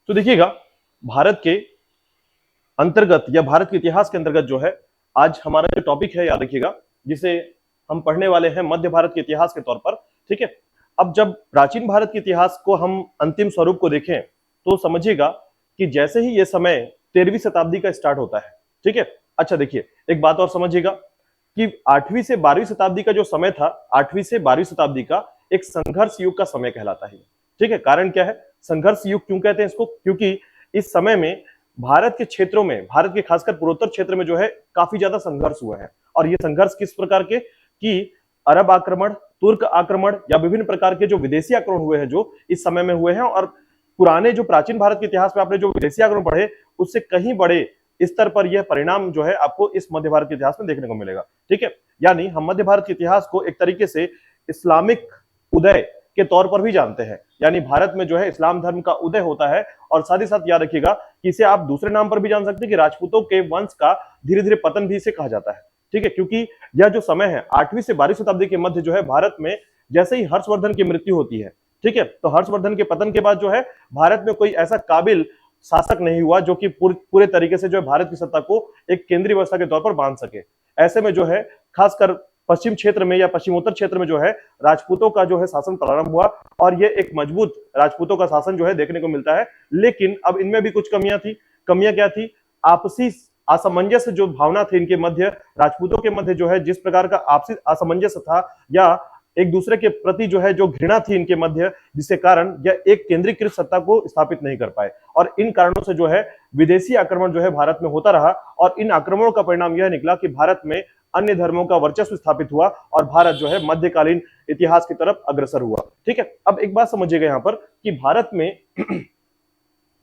तो देखिएगा, भारत के अंतर्गत या भारत के इतिहास के अंतर्गत जो है आज हमारा जो टॉपिक है, याद रखिएगा, जिसे हम पढ़ने वाले हैं मध्य भारत के इतिहास के तौर पर। ठीक है। अब जब प्राचीन भारत के इतिहास को हम अंतिम स्वरूप को देखें तो समझिएगा कि जैसे ही ये समय 13वीं शताब्दी का स्टार्ट होता है। ठीक है। अच्छा देखिए, एक बात और समझिएगा कि 8वीं से 12वीं शताब्दी का जो समय था, 8वीं से 12वीं शताब्दी का एक संघर्ष युग का समय कहलाता है। ठीक है। कारण क्या है, संघर्ष युग क्यों कहते हैं इसको? क्योंकि इस समय में भारत के क्षेत्रों में, भारत के खासकर पूर्वोत्तर क्षेत्र में जो है काफी ज्यादा संघर्ष हुआ है। और ये संघर्ष किस प्रकार के, कि अरब आक्रमण, तुर्क आक्रमण या विभिन्न प्रकार के जो विदेशी आक्रमण हुए हैं जो इस समय में हुए हैं। और पुराने जो प्राचीन भारत के इतिहास में आपने जो विदेशी आक्रमण पढ़े उससे कहीं बड़े स्तर पर यह परिणाम जो है आपको इस मध्य भारत के इतिहास में देखने को मिलेगा। ठीक है। यानी हम मध्य भारत के इतिहास को एक तरीके से इस्लामिक उदय के तौर पर भी जानते हैं। यानी भारत में जो है इस्लाम धर्म का उदय होता है। और साथ ही साथ याद रखिएगा कि इसे आप दूसरे नाम पर भी जान सकते हैं कि राजपूतों के वंश का धीरे धीरे पतन भी इसे कहा जाता है। ठीक है। क्योंकि यह जो समय है 8वीं से 12वीं शताब्दी के मध्य जो है भारत में जैसे ही हर्षवर्धन की मृत्यु होती है, ठीक है, तो हर्षवर्धन के पतन के बाद जो है भारत में कोई ऐसा काबिल शासक नहीं हुआ जो कि पूरे तरीके से जो है भारत की सत्ता को एक केंद्रीय व्यवस्था के तौर पर बांध सके। ऐसे में जो है खासकर पश्चिम क्षेत्र में या पश्चिमोत्तर क्षेत्र में जो है राजपूतों का जो है शासन प्रारंभ हुआ। और ये एक मजबूत राजपूतों का शासन जो है देखने को मिलता है। लेकिन अब इनमें भी कुछ कमियां थी। कमियां क्या थी? आपसी असमंजस जो भावना थी इनके मध्य, राजपूतों के मध्य जो है जिस प्रकार का आपसी असमंजस था या एक दूसरे के प्रति जो है जो घृणा थी इनके मध्य, जिसके कारण यह एक केंद्रीकृत सत्ता को स्थापित नहीं कर पाए। और इन कारणों से जो है विदेशी आक्रमण जो है भारत में होता रहा। और इन आक्रमणों का परिणाम यह निकला कि भारत में अन्य धर्मों का वर्चस्व स्थापित हुआ और भारत जो है मध्यकालीन इतिहास की तरफ अग्रसर हुआ। ठीक है। अब एक बात समझिएगा यहाँ पर कि भारत में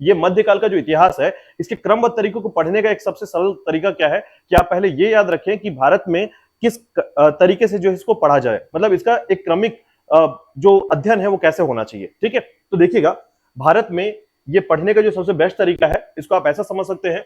ये मध्यकाल का जो इतिहास है इसके क्रमबद्ध तरीकों को पढ़ने का एक सबसे सरल तरीका क्या है कि आप पहले ये याद रखें कि भारत में किस तरीके से जो इसको पढ़ा जाए, मतलब इसका एक क्रमिक जो अध्ययन है वो कैसे होना चाहिए। ठीक है। तो देखिएगा, भारत में ये पढ़ने का जो सबसे बेस्ट तरीका है इसको आप ऐसा समझ सकते हैं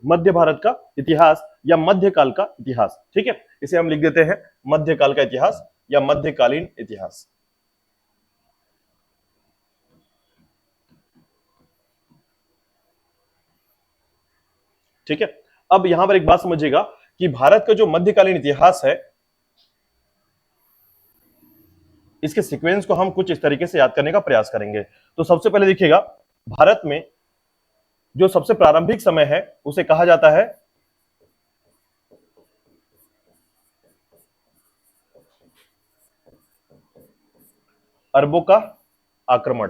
मध्य भारत का इतिहास या मध्यकाल का इतिहास। ठीक है। इसे हम लिख देते हैं मध्यकाल का इतिहास या मध्यकालीन इतिहास। ठीक है। अब यहां पर एक बात समझिएगा कि भारत का जो मध्यकालीन इतिहास है इसके सीक्वेंस को हम कुछ इस तरीके से याद करने का प्रयास करेंगे। तो सबसे पहले देखिएगा, भारत में जो सबसे प्रारंभिक समय है उसे कहा जाता है अरबों का आक्रमण।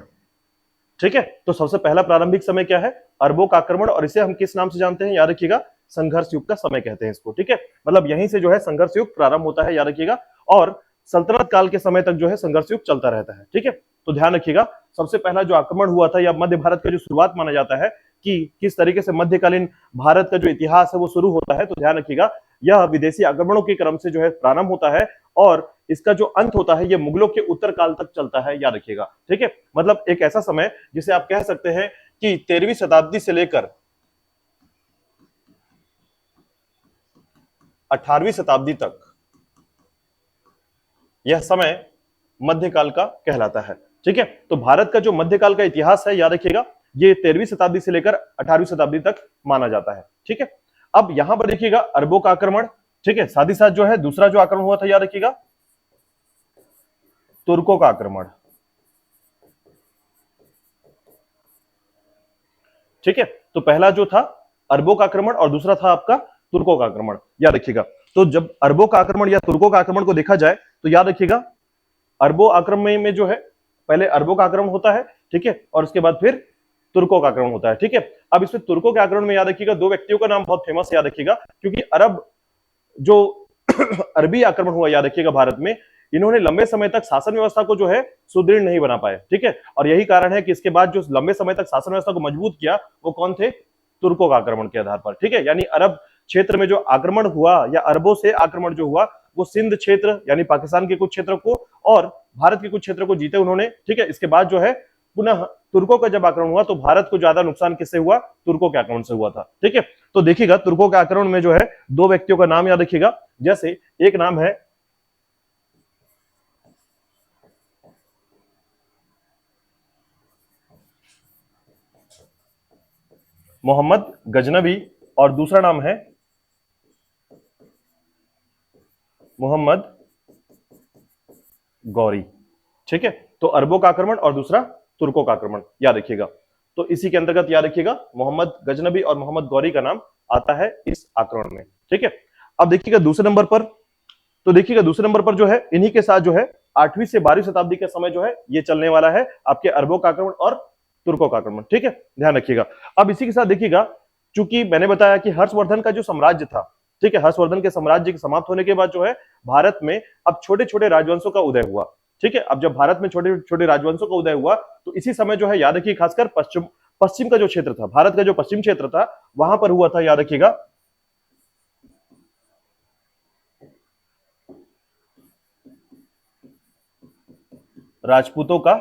ठीक है। तो सबसे पहला प्रारंभिक समय क्या है? अरबों का आक्रमण। और इसे हम किस नाम से जानते हैं? याद रखिएगा, संघर्ष युग का समय कहते हैं इसको। ठीक है। मतलब यहीं से जो है संघर्ष युग प्रारंभ होता है, याद रखिएगा। और सल्तनत काल के समय तक जो है संघर्ष युग चलता रहता है। ठीक है। तो ध्यान रखिएगा, सबसे पहला जो आक्रमण हुआ था या मध्य भारत का जो शुरुआत माना जाता है कि किस तरीके से मध्यकालीन भारत का जो इतिहास है वो शुरू होता है, तो ध्यान रखिएगा यह विदेशी आक्रमणों के क्रम से जो है प्रारंभ होता है और इसका जो अंत होता है ये मुगलों के उत्तर काल तक चलता है, याद रखिएगा। ठीक है। मतलब एक ऐसा समय जिसे आप कह सकते हैं कि 13वीं शताब्दी से लेकर 18वीं शताब्दी तक यह समय मध्यकाल का कहलाता है। ठीक है। तो भारत का जो मध्यकाल का इतिहास है, याद रखिएगा, ये 13वीं शताब्दी से लेकर 18वीं शताब्दी तक माना जाता है। ठीक है। अब यहां पर देखिएगा अरबों का आक्रमण। ठीक है। साथ ही साथ जो है दूसरा जो आक्रमण हुआ था, याद रखिएगा, तुर्कों का आक्रमण। ठीक है। तो पहला जो था अरबों का आक्रमण और दूसरा था आपका तुर्कों का आक्रमण, याद रखिएगा। तो जब अरबों का आक्रमण या तुर्कों का आक्रमण को देखा जाए तो याद रखिएगा अरबों आक्रमण में जो है पहले अरबों का आक्रमण होता है। ठीक है। और उसके बाद फिर तुर्कों का आक्रमण होता है। ठीक है। अब इसमें तुर्कों के आक्रमण में याद रखिएगा दो व्यक्तियों का नाम बहुत फेमस है, याद रखिएगा, क्योंकि अरब जो अरबी आक्रमण हुआ, याद रखिएगा, भारत में इन्होंने लंबे समय तक शासन व्यवस्था को जो है सुदृढ़ नहीं बना पाए। ठीक है। और यही कारण है कि इसके बाद जो लंबे समय तक शासन व्यवस्था को मजबूत किया वो कौन थे? तुर्कों का आक्रमण के आधार पर। ठीक है। यानी अरब क्षेत्र में जो आक्रमण हुआ या अरबों से आक्रमण जो हुआ वो सिंध क्षेत्र यानी पाकिस्तान के कुछ क्षेत्रों को और भारत के कुछ क्षेत्रों को जीते उन्होंने। ठीक है। इसके बाद जो है पुनः तुर्कों का जब आक्रमण हुआ तो भारत को ज्यादा नुकसान किससे हुआ? तुर्कों के आक्रमण से हुआ था। ठीक है, तो देखिएगा तुर्कों के आक्रमण में जो है दो व्यक्तियों का नाम याद रखिएगा। जैसे एक नाम है मोहम्मद गजनबी और दूसरा नाम है मोहम्मद गौरी। ठीक है, तो अरबों का आक्रमण और दूसरा तुर्कों का आक्रमण याद रखिएगा। तो इसी के अंतर्गत याद रखिएगा मोहम्मद गजनबी और मोहम्मद गौरी का नाम आता है इस आक्रमण में। ठीक है, अब देखिएगा दूसरे नंबर पर, तो देखिएगा दूसरे नंबर पर जो है इन्हीं के साथ जो है 8वीं से 12वीं शताब्दी के समय जो है ये चलने वाला है आपके अरबों का आक्रमण और तुर्कों का आक्रमण। ठीक है, ध्यान रखिएगा। अब इसी के साथ देखिएगा, चूंकि मैंने बताया कि हर्षवर्धन का जो साम्राज्य था, ठीक है, हर्षवर्धन के साम्राज्य के समाप्त होने के बाद जो है भारत में अब छोटे छोटे राजवंशों का उदय हुआ। ठीक है, अब जब भारत में छोटे छोटे राजवंशों का उदय हुआ तो इसी समय जो है याद रखिए खासकर पश्चिम पश्चिम का जो क्षेत्र था, भारत का जो पश्चिम क्षेत्र था वहां पर हुआ था, याद रखिएगा, राजपूतों का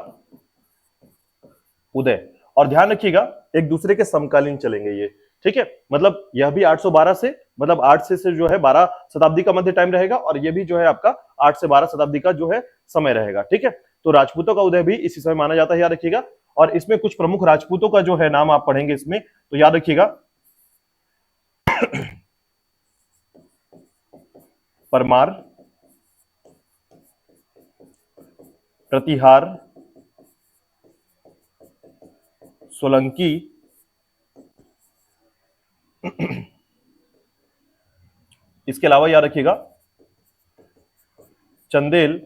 उदय। और ध्यान रखिएगा एक दूसरे के समकालीन चलेंगे ये। ठीक है, मतलब यह भी 812 से मतलब 8 से जो है 12 शताब्दी का मध्य टाइम रहेगा और ये भी जो है आपका 8 से 12 शताब्दी का जो है समय रहेगा। ठीक है, तो राजपूतों का उदय भी इसी समय माना जाता है, याद रखिएगा। और इसमें कुछ प्रमुख राजपूतों का जो है नाम आप पढ़ेंगे इसमें, तो याद रखिएगा परमार, प्रतिहार, सोलंकी, इसके अलावा याद रखिएगा चंदेल।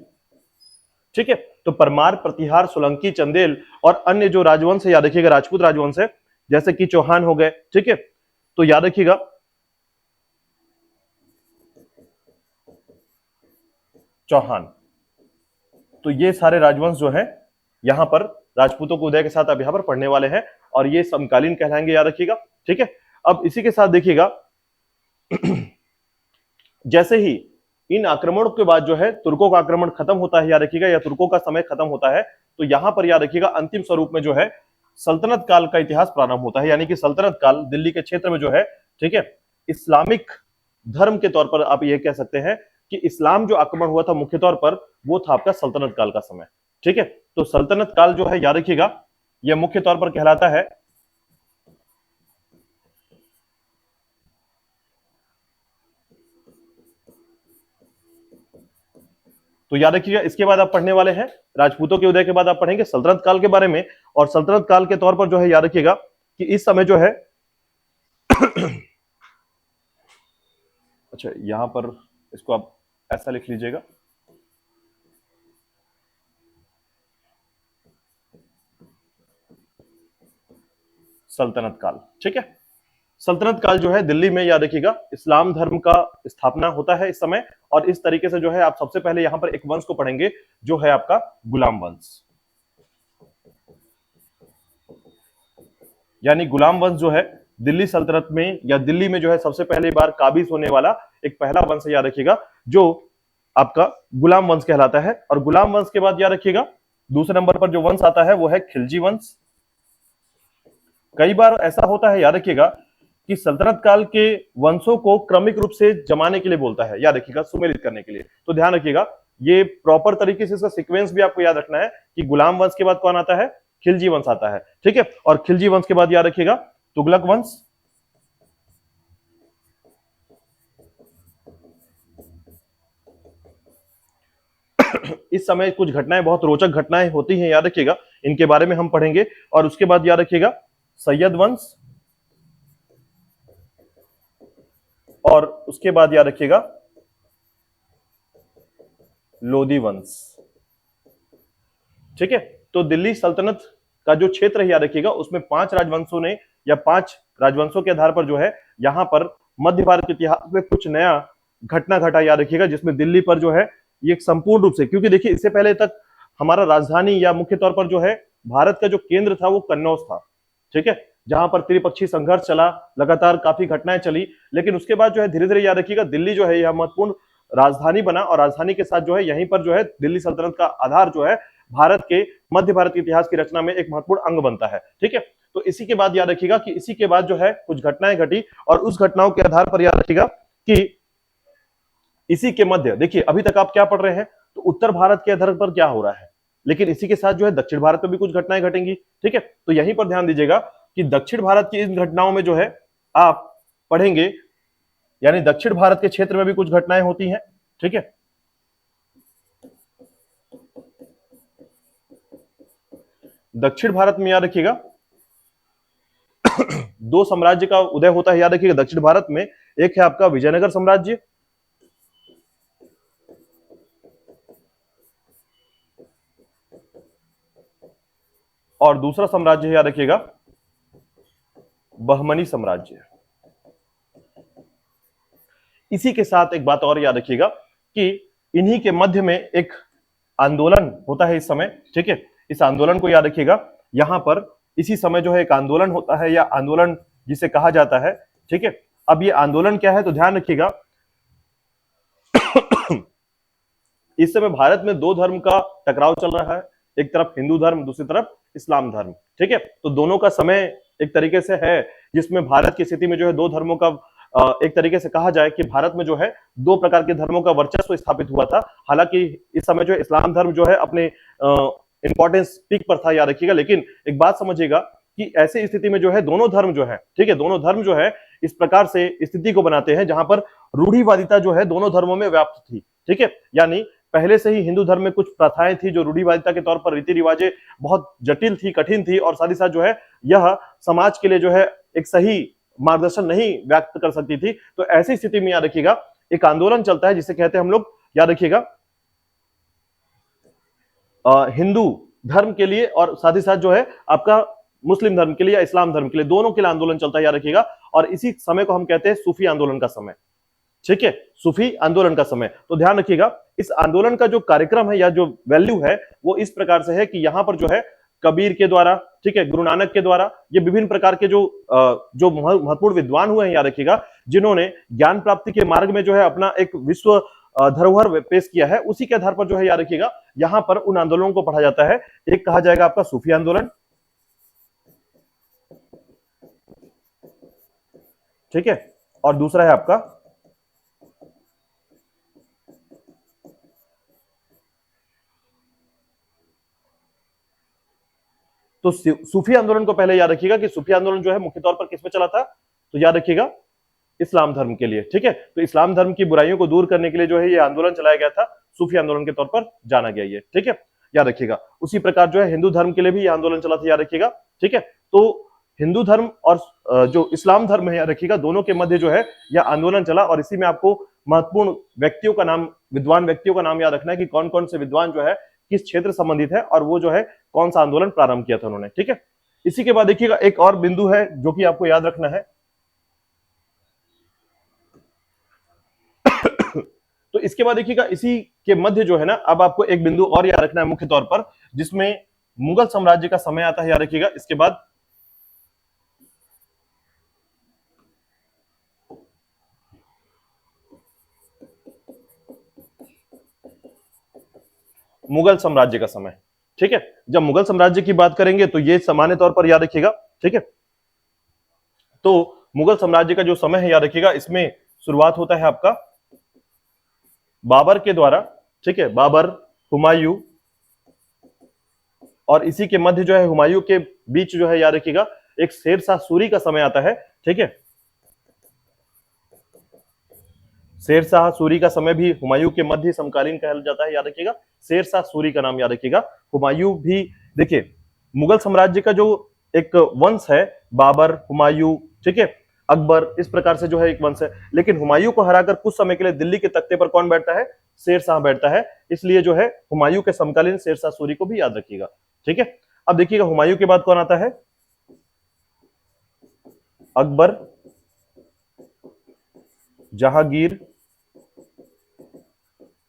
ठीक है, तो परमार, प्रतिहार, सोलंकी, चंदेल और अन्य जो राजवंश है याद रखिएगा राजपूत राजवंश है, जैसे कि चौहान हो गए। ठीक है, तो याद रखिएगा चौहान, तो ये सारे राजवंश जो है यहां पर राजपूतों के उदय के साथ अब यहां पर पढ़ने वाले हैं और ये समकालीन कहलाएंगे, याद रखिएगा। ठीक है, अब इसी के साथ देखिएगा जैसे ही इन आक्रमणों के बाद जो है तुर्कों का आक्रमण खत्म होता है, याद रखिएगा, या तुर्कों का समय खत्म होता है, तो यहां पर याद रखिएगा अंतिम स्वरूप में जो है सल्तनत काल का इतिहास प्रारंभ होता है। यानी कि सल्तनत काल दिल्ली के क्षेत्र में जो है, ठीक है, इस्लामिक धर्म के तौर पर आप ये कह सकते हैं कि इस्लाम जो आक्रमण हुआ था मुख्य तौर पर वो था आपका सल्तनत काल का समय। ठीक है, तो सल्तनत काल जो है याद रखिएगा यह मुख्य तौर पर कहलाता है तो याद रखिएगा इसके बाद आप पढ़ने वाले हैं राजपूतों के उदय के बाद आप पढ़ेंगे सल्तनत काल के बारे में। और सल्तनत काल के तौर पर जो है याद रखिएगा कि इस समय जो है अच्छा यहां पर इसको आप ऐसा लिख लीजिएगा, सल्तनत काल। ठीक है, सल्तनत काल जो है दिल्ली में याद रखिएगा इस्लाम धर्म का स्थापना होता है इस समय। और इस तरीके से जो है आप सबसे पहले यहां पर एक वंश को पढ़ेंगे जो है आपका गुलाम वंश। यानी गुलाम वंश जो है दिल्ली सल्तनत में या दिल्ली में जो है सबसे पहले बार काबिज होने वाला एक पहला वंश है, याद रखिएगा, जो आपका गुलाम वंश कहलाता है। और गुलाम वंश के बाद याद रखिएगा दूसरे नंबर पर जो वंश आता है वो है खिलजी वंश। कई बार ऐसा होता है, याद रखिएगा, कि सल्तनत काल के वंशों को क्रमिक रूप से जमाने के लिए बोलता है, याद रखिएगा, सुमेलित करने के लिए। तो ध्यान रखिएगा ये प्रॉपर तरीके से इसका सीक्वेंस भी आपको याद रखना है कि गुलाम वंश के बाद कौन आता है, खिलजी वंश आता है। ठीक है, और खिलजी वंश के बाद याद रखिएगा तुगलक वंश, इस समय कुछ घटनाएं, बहुत रोचक घटनाएं होती हैं, याद रखिएगा, इनके बारे में हम पढ़ेंगे। और उसके बाद याद रखिएगा सैयद वंश और उसके बाद याद रखिएगा लोधी वंश। ठीक है, तो दिल्ली सल्तनत का जो क्षेत्र है याद रखिएगा उसमें 5 राजवंशों ने या 5 राजवंशों के आधार पर जो है यहां पर मध्य भारत के इतिहास में कुछ नया घटना घटा, याद रखिएगा, जिसमें दिल्ली पर जो है ये संपूर्ण रूप से, क्योंकि देखिए इससे पहले तक हमारा राजधानी या मुख्य तौर पर जो है भारत का जो केंद्र था वो कन्नौज था। ठीक है, जहां पर त्रिपक्षीय संघर्ष चला, लगातार काफी घटनाएं चली, लेकिन उसके बाद जो है धीरे धीरे याद रखिएगा दिल्ली जो है यह महत्वपूर्ण राजधानी बना और राजधानी के साथ जो है यहीं पर जो है दिल्ली सल्तनत का आधार जो है भारत के मध्य भारत के इतिहास की रचना में एक महत्वपूर्ण अंग बनता है। ठीक है, तो इसी के बाद याद रखिएगा कि इसी के बाद जो है कुछ घटनाएं घटी और उस घटनाओं के आधार पर याद रखिएगा कि इसी के मध्य, देखिए अभी तक आप क्या पढ़ रहे हैं, तो उत्तर भारत के आधार पर क्या हो रहा है, लेकिन इसी के साथ जो है दक्षिण भारत में भी कुछ घटनाएं घटेंगी। ठीक है, तो यहीं पर ध्यान दीजिएगा कि दक्षिण भारत की इन घटनाओं में जो है आप पढ़ेंगे, यानी दक्षिण भारत के क्षेत्र में भी कुछ घटनाएं होती हैं। ठीक है, दक्षिण भारत में याद रखिएगा दो साम्राज्य का उदय होता है, याद रखिएगा दक्षिण भारत में। एक है आपका विजयनगर साम्राज्य और दूसरा साम्राज्य है, याद रखिएगा बहमनी साम्राज्य। इसी के साथ एक बात और याद रखिएगा कि इन्हीं के मध्य में एक आंदोलन होता है इस समय। ठीक है, इस आंदोलन को याद रखिएगा, यहां पर इसी समय जो है एक आंदोलन होता है या आंदोलन जिसे कहा जाता है। ठीक है, अब ये आंदोलन क्या है, तो ध्यान रखिएगा इस समय भारत में दो धर्म का टकराव चल रहा है, एक तरफ हिंदू धर्म, दूसरी तरफ इस्लाम धर्म। ठीक है, तो दोनों का समय एक तरीके से है जिसमें भारत की स्थिति में जो है दो धर्मों का एक तरीके से कहा जाए कि भारत में जो है दो प्रकार के धर्मों का वर्चस्व स्थापित हुआ था। हालांकि इस समय जो इस्लाम धर्म जो है अपने इंपॉर्टेंस पीक पर था, याद रखिएगा। लेकिन एक बात समझिएगा कि ऐसी स्थिति में जो है दोनों धर्म जो है, ठीक है, दोनों धर्म जो है इस प्रकार से स्थिति को बनाते हैं जहां पर रूढ़िवादिता जो है दोनों धर्मों में व्याप्त थी। ठीक है, यानी पहले से ही हिंदू धर्म में कुछ प्रथाएं थी जो रूढ़िवादिता के तौर पर रीति रिवाजें बहुत जटिल थी, कठिन थी, और साथ ही साथ जो है यह समाज के लिए जो है एक सही मार्गदर्शन नहीं व्यक्त कर सकती थी। तो ऐसी स्थिति में याद रखिएगा एक आंदोलन चलता है जिसे कहते हैं हम लोग, याद रखिएगा, हिंदू धर्म के लिए और साथ ही साथ जो है आपका मुस्लिम धर्म के लिए या इस्लाम धर्म के लिए, दोनों के लिए आंदोलन चलता है, याद रखिएगा। और इसी समय को हम कहते हैं सूफी आंदोलन का समय। ठीक है, सूफी आंदोलन का समय। तो ध्यान रखिएगा इस आंदोलन का जो कार्यक्रम है या जो वैल्यू है वो इस प्रकार से है कि यहां पर जो है कबीर के द्वारा, ठीक है, गुरु नानक के द्वारा, ये विभिन्न प्रकार के जो महत्वपूर्ण विद्वान हुए हैं, याद रखिएगा, जिन्होंने ज्ञान प्राप्ति के मार्ग में जो है अपना एक विश्व धरोहर पेश किया है, उसी के आधार पर जो है याद रखिएगा यहां पर उन आंदोलनों को पढ़ा जाता है। एक कहा जाएगा आपका सूफी आंदोलन, ठीक है, और दूसरा है आपका तो सूफी आंदोलन को पहले याद रखिएगा कि सूफी आंदोलन जो है मुख्य तौर पर किसमें चला था, तो याद रखिएगा इस्लाम धर्म के लिए। ठीक है, तो इस्लाम धर्म की बुराइयों को दूर करने के लिए जो है ये आंदोलन चलाया गया था, सूफी आंदोलन के तौर पर जाना गया ये। ठीक है, याद रखिएगा। उसी प्रकार जो है हिंदू धर्म के लिए भी ये आंदोलन चला था, याद रखिएगा। ठीक है, तो हिंदू धर्म और जो इस्लाम धर्म है, याद रखिएगा, दोनों के मध्य जो है यह आंदोलन चला। और इसी में आपको महत्वपूर्ण व्यक्तियों का नाम, विद्वान व्यक्तियों का नाम याद रखना है कि कौन कौन से विद्वान जो है किस क्षेत्र संबंधित है और वो जो है कौन सा आंदोलन प्रारंभ किया था उन्होंने। ठीक है, इसी के बाद देखिएगा एक और बिंदु है जो कि आपको याद रखना है। तो इसके बाद देखिएगा इसी के मध्य जो है ना, अब आपको एक बिंदु और याद रखना है मुख्य तौर पर, जिसमें मुगल साम्राज्य का समय आता है, याद रखिएगा। इसके बाद मुगल साम्राज्य का समय। ठीक है, जब मुगल साम्राज्य की बात करेंगे तो ये सामान्य तौर पर याद रखिएगा। ठीक है, तो मुगल साम्राज्य का जो समय है, याद रखिएगा, इसमें शुरुआत होता है आपका बाबर के द्वारा। ठीक है, बाबर, हुमायूं, और इसी के मध्य जो है हुमायूं के बीच जो है याद रखिएगा एक शेरशाह सूरी का समय आता है। ठीक है, शेरशाह सूरी का समय भी हुमायूं के मध्य समकालीन कहा जाता है, याद रखिएगा। शेरशाह सूरी का नाम याद रखिएगा। हुमायूं भी, देखिए, मुगल साम्राज्य का जो एक वंश है, बाबर, हुमायूं, ठीक है, अकबर, इस प्रकार से जो है एक वंश है। लेकिन हुमायूं को हराकर कुछ समय के लिए दिल्ली के तख्ते पर कौन बैठता है, शेरशाह बैठता है। इसलिए जो है हुमायूं के समकालीन शेरशाह सूरी को भी याद रखिएगा। ठीक है, अब देखिएगा हुमायूं के बाद कौन आता है, अकबर, जहांगीर,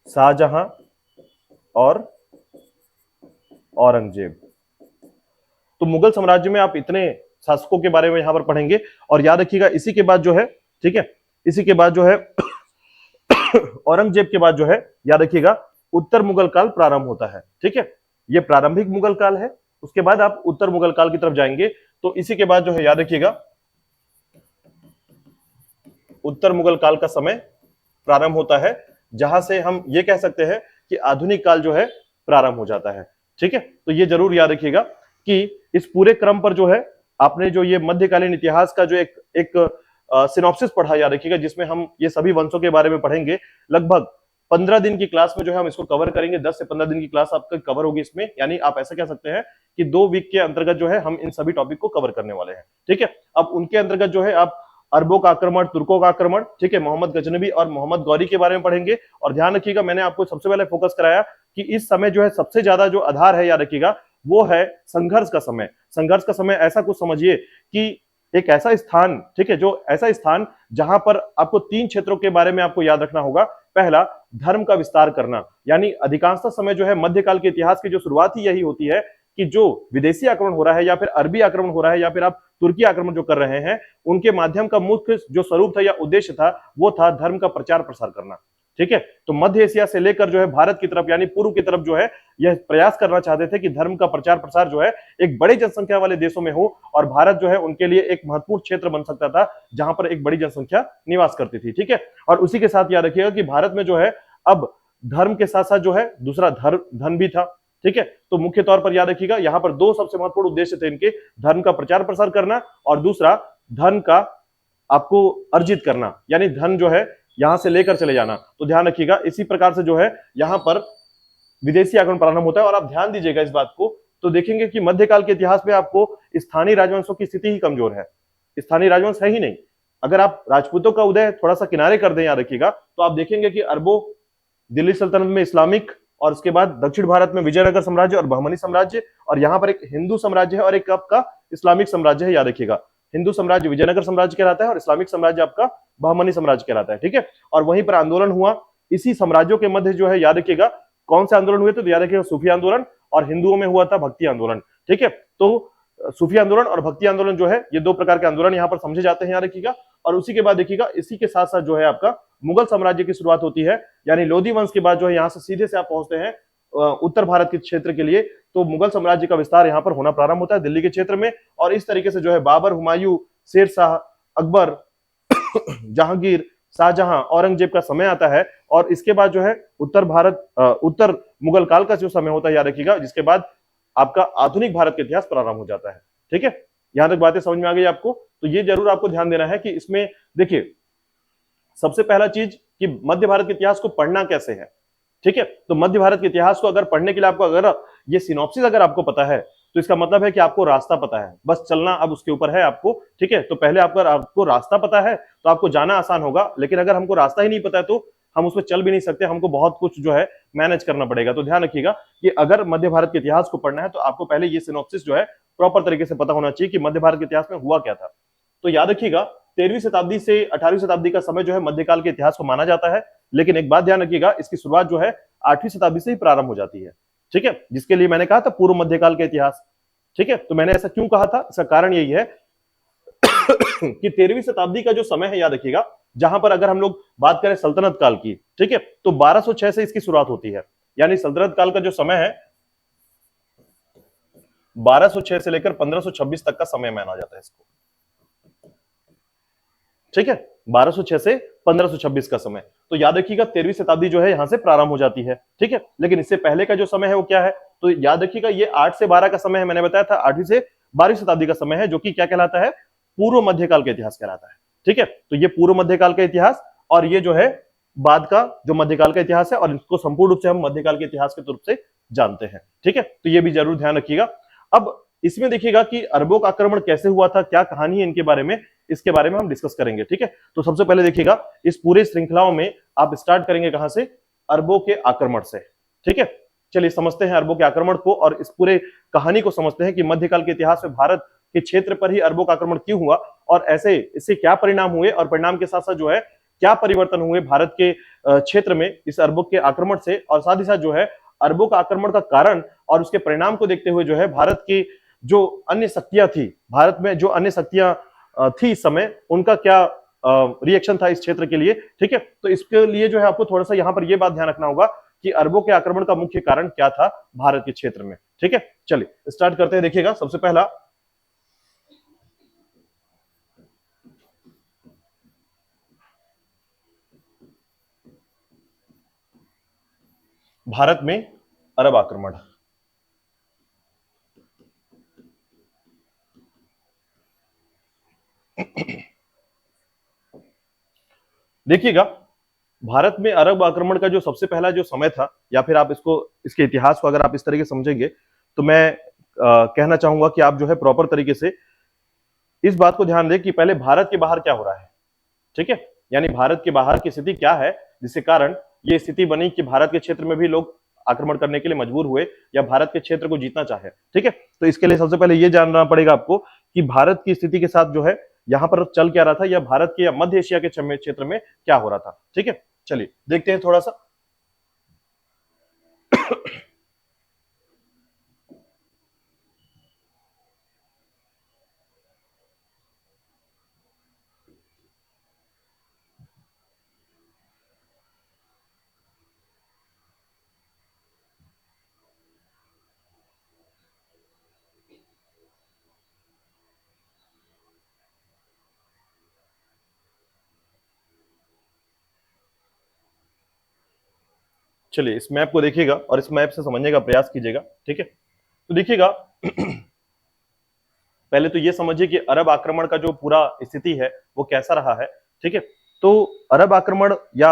शाहजहां और औरंगजेब। तो मुगल साम्राज्य में आप इतने शासकों के बारे में यहां पर पढ़ेंगे। और याद रखिएगा इसी के बाद जो है, ठीक है, इसी के बाद जो है औरंगजेब के बाद जो है याद रखिएगा उत्तर मुगल काल प्रारंभ होता है। ठीक है, ये प्रारंभिक मुगल काल है। उसके बाद आप उत्तर मुगल काल की तरफ जाएंगे तो इसी के बाद जो है याद रखिएगा उत्तर मुगल काल का समय प्रारंभ होता है, जहां से हम ये कह सकते हैं कि आधुनिक काल जो है प्रारंभ हो जाता है। ठीक है, तो ये जरूर याद रखिएगा कि इस पूरे क्रम पर जो है आपने जो ये मध्यकालीन इतिहास का जो एक सिनॉप्सिस पढ़ा, याद रखिएगा, जिसमें हम ये सभी वंशों के बारे में पढ़ेंगे। लगभग 15 दिन की क्लास में जो है हम इसको कवर करेंगे। 10 से 15 दिन की क्लास आपका कवर होगी इसमें, यानी आप ऐसा कह सकते हैं कि 2 वीक के अंतर्गत जो है हम इन सभी टॉपिक को कवर करने वाले हैं। ठीक है, अब उनके अंतर्गत जो है आप अरबों का आक्रमण, तुर्कों का आक्रमण, ठीक है, मोहम्मद गजनबी और मोहम्मद गौरी के बारे में पढ़ेंगे। और ध्यान रखिएगा, मैंने आपको सबसे पहले फोकस कराया कि इस समय जो है सबसे ज्यादा जो आधार है, याद रखिएगा, वो है संघर्ष का समय। संघर्ष का समय ऐसा कुछ समझिए कि एक ऐसा स्थान, ठीक है, जो ऐसा स्थान जहां पर आपको 3 क्षेत्रों के बारे में आपको याद रखना होगा। पहला, धर्म का विस्तार करना, यानी अधिकांशतः समय जो है मध्यकाल के इतिहास की जो शुरुआत ही यही होती है कि जो विदेशी आक्रमण हो रहा है या फिर अरबी आक्रमण हो रहा है या फिर आप तुर्की आक्रमण जो कर रहे हैं, उनके माध्यम का मुख्य जो स्वरूप था या उद्देश्य था वो था धर्म का प्रचार प्रसार करना। ठीक है, तो मध्य एशिया से लेकर जो है भारत की तरफ यानी पूर्व की तरफ जो है यह प्रयास करना चाहते थे कि धर्म का प्रचार प्रसार जो है एक बड़ी जनसंख्या वाले देशों में हो, और भारत जो है उनके लिए एक महत्वपूर्ण क्षेत्र बन सकता था जहां पर एक बड़ी जनसंख्या निवास करती थी। ठीक है, और उसी के साथ याद रखिएगा कि भारत में जो है अब धर्म के साथ साथ जो है दूसरा धन भी था। ठीक है, तो मुख्य तौर पर याद रखिएगा यहां पर 2 सबसे महत्वपूर्ण उद्देश्य थे इनके, धर्म का प्रचार प्रसार करना और दूसरा धन का आपको अर्जित करना, यानी धन जो है यहां से लेकर चले जाना। तो ध्यान रखिएगा इसी प्रकार से जो है यहां पर विदेशी आक्रमण प्रारंभ होता है। और आप ध्यान दीजिएगा इस बात को, तो देखेंगे कि मध्यकाल के इतिहास में आपको स्थानीय राजवंशों की स्थिति ही कमजोर है, स्थानीय राजवंश है ही नहीं। अगर आप राजपूतों का उदय थोड़ा सा किनारे कर दें, याद रखिएगा, तो आप देखेंगे कि अरबों, दिल्ली सल्तनत में इस्लामिक, और उसके बाद दक्षिण भारत में विजयनगर साम्राज्य और बहमनी साम्राज्य, और यहां पर एक हिंदू साम्राज्य है और एक आपका इस्लामिक साम्राज्य है। याद रखिएगा, हिंदू साम्राज्य विजयनगर साम्राज्य कहलाता है और इस्लामिक साम्राज्य आपका बहमनी साम्राज्य कहलाता है। ठीक है, और वहीं पर आंदोलन हुआ इसी साम्राज्यों के मध्य जो है, याद रखिएगा कौन से आंदोलन हुए, तो याद रखिएगा सूफी आंदोलन, और हिंदुओं में हुआ था भक्ति आंदोलन। ठीक है, तो सूफी आंदोलन और भक्ति आंदोलन जो है ये 2 प्रकार के आंदोलन यहाँ पर समझे जाते हैं, याद रखिएगा। और उसी के बाद देखिएगा इसी के साथ साथ जो है आपका मुगल साम्राज्य की शुरुआत होती है, यानी लोधी वंश के बाद जो है यहाँ से सीधे से आप पहुंचते हैं उत्तर भारत के क्षेत्र के लिए, तो मुगल साम्राज्य का विस्तार यहाँ पर होना प्रारंभ होता है दिल्ली के क्षेत्र में। और इस तरीके से जो है बाबर, हुमायूं, शेर शाह, अकबर, जहांगीर, शाहजहां, औरंगजेब का समय आता है। और इसके बाद जो है उत्तर मुगल काल का जो समय होता है, याद रखिएगा, जिसके बाद आपका आधुनिक भारत का इतिहास प्रारंभ हो जाता है। ठीक है, यहां तक बातें समझ में आ गई आपको? तो ये जरूर आपको ध्यान देना है कि इसमें देखिए सबसे पहला चीज कि मध्य भारत के इतिहास को पढ़ना कैसे है। ठीक है, तो मध्य भारत के इतिहास को अगर पढ़ने के लिए आपको अगर ये सिनॉप्सिस अगर आपको पता है तो इसका मतलब है कि आपको रास्ता पता है, बस चलना अब उसके ऊपर है आपको। ठीक है, तो पहले आपको रास्ता पता है तो आपको जाना आसान होगा, लेकिन अगर हमको रास्ता ही नहीं पता है तो हम उसमें चल भी नहीं सकते, हमको बहुत कुछ जो है मैनेज करना पड़ेगा। तो ध्यान रखिएगा कि अगर मध्य भारत के इतिहास को पढ़ना है तो आपको पहले ये सिनॉप्सिस जो है प्रॉपर तरीके से पता होना चाहिए कि मध्य भारत के इतिहास में हुआ क्या था। तो याद रखिएगा 13वीं शताब्दी से 18वीं शताब्दी का समय जो है मध्यकाल के इतिहास को माना जाता है, लेकिन एक बात ध्यान रखिएगा इसकी शुरुआत जो है 8वीं शताब्दी से ही प्रारंभ हो जाती है। ठीक है, जिसके लिए मैंने कहा था पूर्व मध्यकाल का इतिहास। ठीक है, तो मैंने ऐसा क्यों कहा था, इसका कारण यही है कि 13वीं शताब्दी का जो समय है, याद रखिएगा, जहां पर अगर हम लोग बात करें सल्तनत काल की, ठीक है, तो 1206 से इसकी शुरुआत होती है, यानी सल्तनत काल का जो समय है 1206 से लेकर 1526 तक का समय माना जाता है इसको। ठीक है, 1206 से 1526 का समय। तो याद रखिएगा 13वीं शताब्दी जो है यहां से प्रारंभ हो जाती है। ठीक है, लेकिन इससे पहले का जो समय है वो क्या है, तो याद रखिएगा ये 8 से 12 का समय है, मैंने बताया था 8वीं से 12वीं शताब्दी का समय है, जो कि क्या कहलाता है, पूर्व मध्यकाल का इतिहास कहलाता है। ठीक है, तो ये पूर्व मध्यकाल का इतिहास और ये जो है बाद का जो मध्यकाल का इतिहास है, और इसको संपूर्ण रूप से हम मध्यकाल के इतिहास के रूप से जानते हैं। ठीक है, तो ये भी जरूर ध्यान रखिएगा। अब इसमें देखिएगा कि अरबों का आक्रमण कैसे हुआ था, क्या कहानी है इनके बारे में, इसके बारे में हम डिस्कस करेंगे। ठीक है, तो सबसे पहले देखिएगा इस पूरे श्रृंखलाओं में आप स्टार्ट करेंगे कहां से, अरबों के आक्रमण से। ठीक है, चलिए समझते हैं अरबों के आक्रमण को और इस पूरे कहानी को समझते हैं कि मध्यकाल के इतिहास में भारत के क्षेत्र पर ही अरबों का आक्रमण क्यों हुआ और ऐसे इससे क्या परिणाम हुए, और परिणाम के साथ साथ जो है क्या परिवर्तन हुए भारत के क्षेत्र में इस अरबों के आक्रमण से, और साथ ही साथ जो है अरबों का आक्रमण का कारण और उसके परिणाम को देखते हुए जो है भारत की जो अन्य शक्तियां थी, भारत में जो अन्य शक्तियां थी इस समय, उनका क्या रिएक्शन था इस क्षेत्र के लिए। ठीक है, तो इसके लिए जो है आपको थोड़ा सा यहाँ पर ये बात ध्यान रखना होगा कि अरबों के आक्रमण का मुख्य कारण क्या था भारत के क्षेत्र में। ठीक है, चलिए स्टार्ट करते हैं। देखिएगा, सबसे पहला भारत में अरब आक्रमण। देखिएगा, भारत में अरब आक्रमण का जो सबसे पहला जो समय था, या फिर आप इसको, इसके इतिहास को अगर आप इस तरीके से समझेंगे, तो मैं कहना चाहूंगा कि आप जो है प्रॉपर तरीके से इस बात को ध्यान दें कि पहले भारत के बाहर क्या हो रहा है। ठीक है, यानी भारत के बाहर की स्थिति क्या है जिसके कारण ये स्थिति बनी कि भारत के क्षेत्र में भी लोग आक्रमण करने के लिए मजबूर हुए या भारत के क्षेत्र को जीतना चाहे। ठीक है, तो इसके लिए सबसे पहले ये जानना पड़ेगा आपको कि भारत की स्थिति के साथ जो है यहां पर चल क्या रहा था, या भारत के या मध्य एशिया के क्षेत्र में क्या हो रहा था। ठीक है, चलिए देखते हैं थोड़ा सा। चलिए इस मैप को देखिएगा और इस मैप से समझने का प्रयास कीजिएगा। ठीक है, तो देखिएगा, पहले तो ये समझिए कि अरब आक्रमण का जो पूरा स्थिति है वो कैसा रहा है। ठीक है, तो अरब आक्रमण या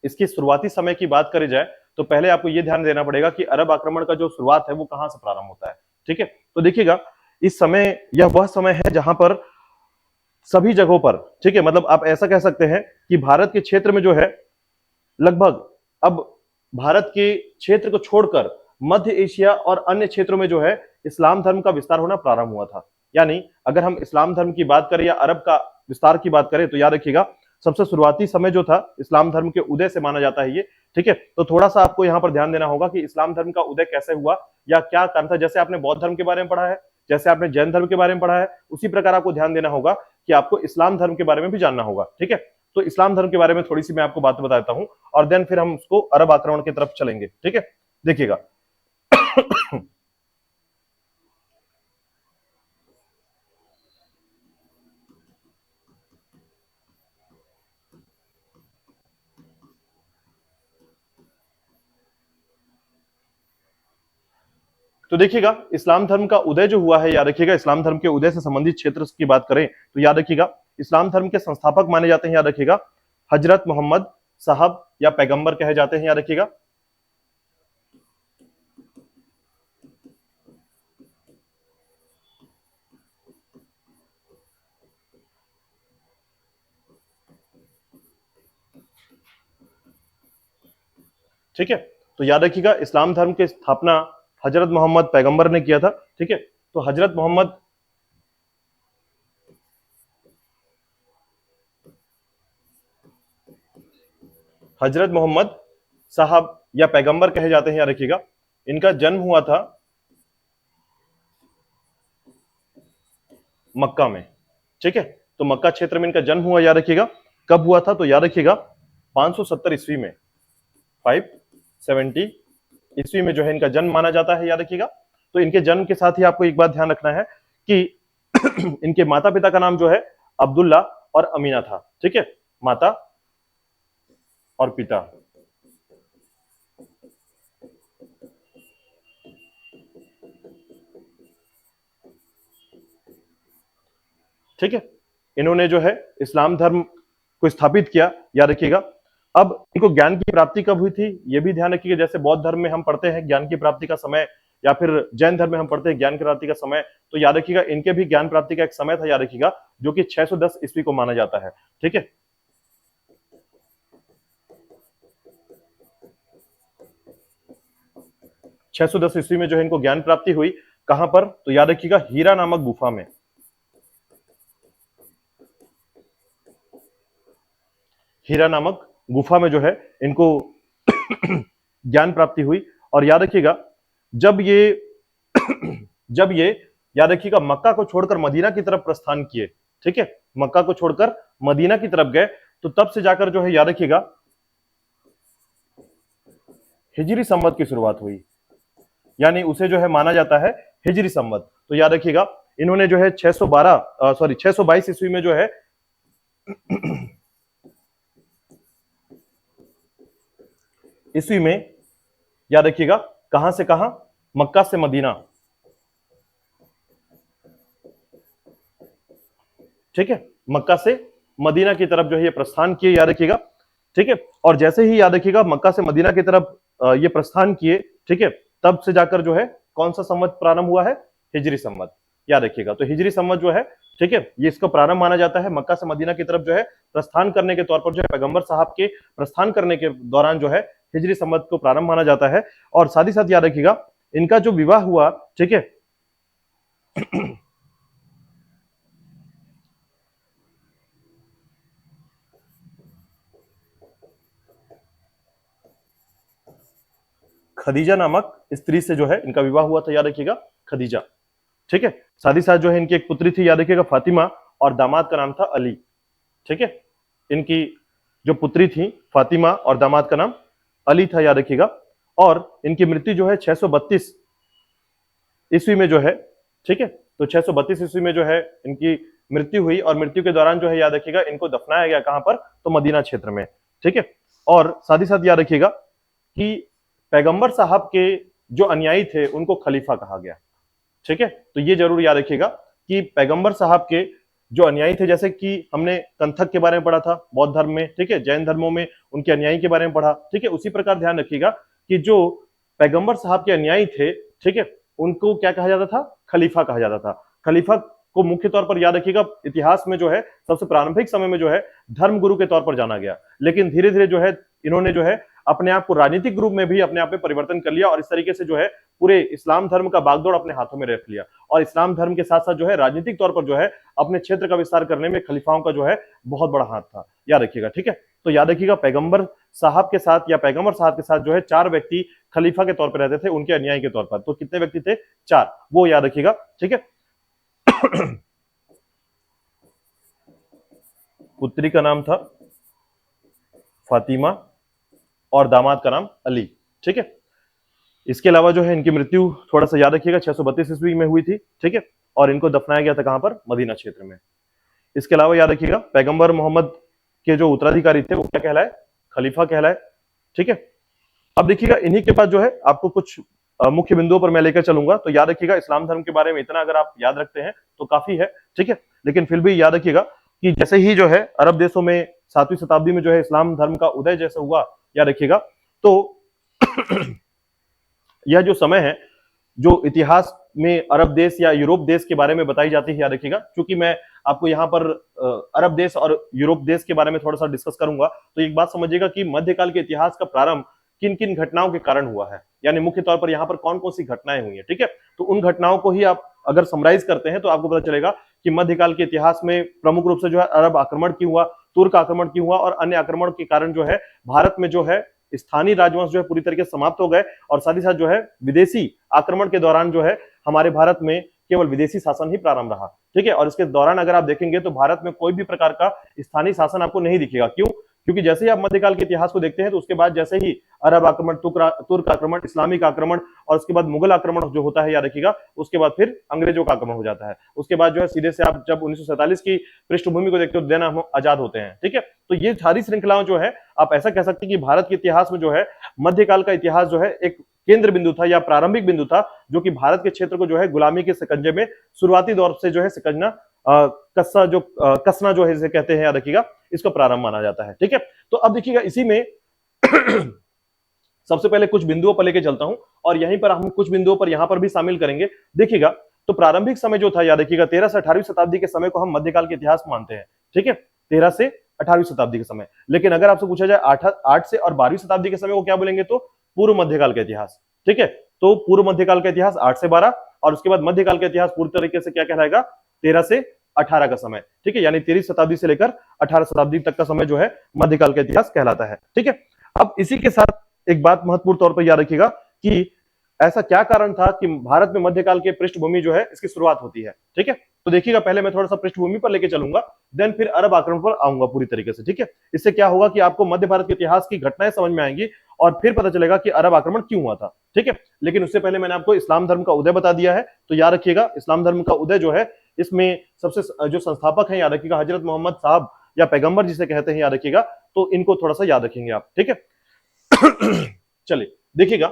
इसकी शुरुआती समय की बात करी जाए तो पहले आपको यह ध्यान देना पड़ेगा कि अरब आक्रमण का जो शुरुआत है वो कहां से प्रारंभ होता है। ठीक है, तो देखिएगा, इस समय यह वह समय है जहां पर सभी जगहों पर, ठीक है, मतलब आप ऐसा कह सकते हैं कि भारत के क्षेत्र में जो है लगभग अब भारत के क्षेत्र को छोड़कर मध्य एशिया और अन्य क्षेत्रों में जो है इस्लाम धर्म का विस्तार होना प्रारंभ हुआ था। यानी अगर हम इस्लाम धर्म की बात करें या अरब का विस्तार की बात करें तो याद रखिएगा सबसे शुरुआती समय जो था इस्लाम धर्म के उदय से माना जाता है ये। ठीक है, तो थोड़ा सा आपको यहाँ पर ध्यान देना होगा कि इस्लाम धर्म का उदय कैसे हुआ या क्या कारण था। जैसे आपने बौद्ध धर्म के बारे में पढ़ा है, जैसे आपने जैन धर्म के बारे में पढ़ा है, उसी प्रकार आपको ध्यान देना होगा कि आपको इस्लाम धर्म के बारे में भी जानना होगा। ठीक है, तो इस्लाम धर्म के बारे में थोड़ी सी मैं आपको बात बताता हूं और देन फिर हम उसको अरब आक्रमण की तरफ चलेंगे। ठीक है, देखिएगा, तो देखिएगा इस्लाम धर्म का उदय जो हुआ है, याद रखिएगा इस्लाम धर्म के उदय से संबंधित क्षेत्र की बात करें तो याद रखिएगा इस्लाम धर्म के संस्थापक माने जाते हैं, याद रखिएगा हजरत मोहम्मद साहब या पैगंबर कहे जाते हैं, याद रखिएगा। ठीक है, तो याद रखिएगा इस्लाम धर्म की स्थापना हजरत मोहम्मद पैगंबर ने किया था। ठीक है, तो हजरत मोहम्मद साहब या पैगंबर कहे जाते हैं, याद रखिएगा इनका जन्म हुआ था मक्का में। ठीक है, तो मक्का क्षेत्र में इनका जन्म हुआ, याद रखिएगा कब हुआ था, तो याद रखिएगा 570 ईस्वी में, 570 ईस्वी में जो है इनका जन्म माना जाता है, याद रखिएगा। तो इनके जन्म के साथ ही आपको एक बात ध्यान रखना है कि इनके माता पिता का नाम जो है अब्दुल्ला और अमीना था। ठीक है, माता और पिता। ठीक है, इन्होंने जो है इस्लाम धर्म को स्थापित किया, याद रखिएगा। अब इनको ज्ञान की प्राप्ति कब हुई थी ये भी ध्यान रखिएगा। जैसे बौद्ध धर्म में हम पढ़ते हैं ज्ञान की प्राप्ति का समय, या फिर जैन धर्म में हम पढ़ते हैं ज्ञान की प्राप्ति का समय, तो याद रखिएगा इनके भी ज्ञान प्राप्ति का एक समय था, याद रखिएगा, जो कि 610 ईस्वी को माना जाता है। ठीक है, 610 ईस्वी में जो है इनको ज्ञान प्राप्ति हुई। कहां पर, तो याद रखिएगा हीरा नामक गुफा में, हीरा नामक गुफा में जो है इनको ज्ञान प्राप्ति हुई। और याद रखिएगा जब ये जब ये याद रखिएगा मक्का को छोड़कर मदीना की तरफ प्रस्थान किए। ठीक है, मक्का को छोड़कर मदीना की तरफ गए, तो तब से जाकर जो है याद रखिएगा हिजरी संवत की शुरुआत हुई, यानी उसे जो है माना जाता है हिजरी संवत। तो याद रखिएगा इन्होंने जो है 622 ईस्वी में जो है ईस्वी में, याद रखिएगा कहां से कहां, मक्का से मदीना, ठीक है, मक्का से मदीना की तरफ जो है ये प्रस्थान किए, याद रखिएगा, ठीक है। और जैसे ही याद रखिएगा मक्का से मदीना की तरफ ये प्रस्थान किए, ठीक है, तब से जाकर जो है कौन सा संवत प्रारंभ हुआ है, हिजरी संवत, याद रखिएगा। तो हिजरी संवत जो है, ठीक है, ये इसका प्रारंभ माना जाता है मक्का से मदीना की तरफ जो है प्रस्थान करने के तौर पर, जो है पैगंबर साहब के प्रस्थान करने के दौरान जो है हिजरी संवत को प्रारंभ माना जाता है। और साथ ही साथ याद रखिएगा इनका जो विवाह हुआ, ठीक है, खदीजा नामक स्त्री से जो है इनका विवाह हुआ था, याद रखिएगा, खदीजा, ठीक है। साथ ही साथ जो है इनकी एक पुत्री थी, याद रखिएगा, फातिमा, और दामाद का नाम था अली, ठीक है। इनकी जो पुत्री थी फातिमा और दामाद का नाम अली था, याद रखिएगा। और इनकी मृत्यु जो है 632 ईस्वी में जो है, ठीक है, तो 632 ईस्वी में जो है इनकी मृत्यु हुई। और मृत्यु के दौरान जो है याद रखिएगा इनको दफनाया गया कहां पर, तो मदीना क्षेत्र में, ठीक है। और साथ ही साथ याद रखिएगा कि पैगंबर साहब के जो अनुयायी थे उनको खलीफा कहा गया, ठीक है। तो ये जरूर याद रखिएगा कि पैगंबर साहब के जो अनुयायी थे, जैसे कि हमने कंथक के बारे में पढ़ा था बौद्ध धर्म में, ठीक है, जैन धर्मों में उनके अनुयायी के बारे में पढ़ा, ठीक है, उसी प्रकार ध्यान रखिएगा कि जो पैगंबर साहब के अनुयायी थे, ठीक है, उनको क्या कहा जाता था, खलीफा कहा जाता था। खलीफा को मुख्य तौर पर याद रखिएगा इतिहास में जो है सबसे प्रारंभिक समय में जो है धर्म गुरु के तौर पर जाना गया, लेकिन धीरे धीरे जो है इन्होंने जो है अपने आप को राजनीतिक रूप में भी अपने आप में परिवर्तन कर लिया और इस तरीके से जो है पूरे इस्लाम धर्म का बागडोर अपने हाथों में रख लिया। और इस्लाम धर्म के साथ साथ जो है राजनीतिक तौर पर जो है अपने क्षेत्र का विस्तार करने में खलीफाओं का जो है बहुत बड़ा हाथ था, याद रखिएगा, ठीक है। तो याद रखिएगा पैगंबर साहब के साथ या पैगंबर साहब के साथ जो है 4 व्यक्ति खलीफा के तौर पर रहते थे उनके अनुयायी के तौर पर। तो कितने व्यक्ति थे, 4, वो याद रखिएगा, ठीक है। पुत्री का नाम था फातिमा और दामाद का नाम अली, ठीक है। इसके अलावा जो है इनकी मृत्यु थोड़ा सा याद रखिएगा 632 ईस्वी में हुई थी, ठीक है, और इनको दफनाया गया था कहां पर, मदीना क्षेत्र में। इसके अलावा याद रखिएगा पैगंबर मोहम्मद के जो उत्तराधिकारी थे वो क्या कहलाए, खलीफा कहलाए, ठीक है। अब देखिएगा इन्हीं के बाद जो है आपको कुछ मुख्य बिंदुओं पर मैं लेकर चलूंगा। तो याद रखिएगा इस्लाम धर्म के बारे में इतना अगर आप याद रखते हैं तो काफी है, ठीक है, लेकिन फिर भी याद रखिएगा कि जैसे ही जो है अरब देशों में 7वीं शताब्दी में जो है इस्लाम धर्म का उदय जैसे हुआ, याद रखिएगा, तो यह जो समय है जो इतिहास में अरब देश या यूरोप देश के बारे में बताई जाती है, याद रखिएगा, क्योंकि मैं आपको यहाँ पर अरब देश और यूरोप देश के बारे में थोड़ा सा डिस्कस करूंगा। तो एक बात समझिएगा कि मध्यकाल के इतिहास का प्रारंभ किन किन घटनाओं के कारण हुआ है, यानी मुख्य तौर पर यहाँ पर कौन कौन सी घटनाएं हुई है, ठीक है। तो उन घटनाओं को ही आप अगर समराइज करते हैं तो आपको पता चलेगा कि मध्यकाल के इतिहास में प्रमुख रूप से जो है अरब आक्रमण क्यों हुआ, तुर्क आक्रमण क्यों हुआ, और अन्य आक्रमण के कारण जो है भारत में जो है स्थानीय राजवंश जो है पूरी तरीके से समाप्त हो गए। और साथ ही साथ जो है विदेशी आक्रमण के दौरान जो है हमारे भारत में केवल विदेशी शासन ही प्रारंभ रहा, ठीक है। और इसके दौरान अगर आप देखेंगे तो भारत में कोई भी प्रकार का स्थानीय शासन आपको नहीं दिखेगा। क्यों? क्योंकि जैसे ही आप मध्यकाल के इतिहास को देखते हैं तो उसके बाद जैसे ही अरब आक्रमण, तुर्क आक्रमण, इस्लामिक आक्रमण और उसके बाद मुगल आक्रमण जो होता है, याद रखिएगा, उसके बाद फिर अंग्रेजों का आक्रमण हो जाता है। उसके बाद जो है सीधे से आप जब 1947 की पृष्ठभूमि को देखते हो देना हम आजाद होते हैं, ठीक है। तो ये सारी श्रृंखलाओं जो है आप ऐसा कह सकते हैं कि भारत के इतिहास में जो है मध्यकाल का इतिहास जो है एक केंद्र बिंदु था या प्रारंभिक बिंदु था, जो कि भारत के क्षेत्र को जो है गुलामी के शिकंजे में शुरुआती दौर से जो है शिकंजना कसना जो है इसे कहते हैं, याद रखिएगा, इसको प्रारंभ माना जाता है, ठीक है। तो अब देखिएगा इसी में सबसे पहले कुछ बिंदुओं पर लेके चलता हूं और यहीं पर हम कुछ बिंदुओं पर यहां पर भी शामिल करेंगे। देखिएगा तो प्रारंभिक समय जो था, याद रखिएगा, 13 से 18वीं शताब्दी के समय को हम मध्यकाल के इतिहास मानते हैं, ठीक है, 13 से 18वीं शताब्दी के समय। लेकिन अगर आपसे पूछा जाए 8 से और 12वीं शताब्दी के समय को क्या बोलेंगे, तो पूर्व मध्यकाल का इतिहास, ठीक है। तो पूर्व मध्यकाल का इतिहास 8 से 12 और उसके बाद मध्यकाल का इतिहास पूरी तरीके से क्या कहलाएगा, 13 से 18 का समय, ठीक है, यानी 13वीं शताब्दी से लेकर 18 शताब्दी तक का समय जो है मध्यकाल का इतिहास कहलाता है, ठीक है। अब इसी के साथ एक बात महत्वपूर्ण तौर पर याद रखिएगा कि ऐसा क्या कारण था कि भारत में मध्यकाल के पृष्ठभूमि जो है इसकी शुरुआत होती है, ठीक है। तो देखिएगा पहले मैं थोड़ा सा पृष्ठभूमि पर लेके चलूंगा, देन फिर अरब आक्रमण पर आऊंगा पूरी तरीके से, ठीक है। इससे क्या होगा कि आपको मध्य भारत के इतिहास की घटनाएं समझ में आएंगी और फिर पता चलेगा कि अरब आक्रमण क्यों हुआ था, ठीक है। लेकिन उससे पहले मैंने आपको इस्लाम धर्म का उदय बता दिया है, तो याद रखिएगा इस्लाम धर्म का उदय जो है, इसमें सबसे जो संस्थापक हैं याद रखिएगा हजरत मोहम्मद साहब या पैगंबर जिसे कहते हैं, याद रखिएगा। तो इनको थोड़ा सा याद रखेंगे आप, ठीक है। चलिए देखिएगा,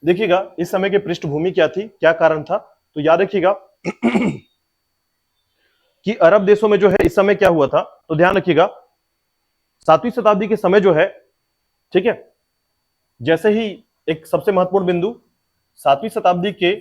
देखिएगा इस समय की पृष्ठभूमि क्या थी, क्या कारण था। तो याद रखिएगा कि अरब देशों में जो है इस समय क्या हुआ था, तो ध्यान रखिएगा 7वीं शताब्दी के समय जो है, ठीक है, जैसे ही एक सबसे महत्वपूर्ण बिंदु 7वीं शताब्दी के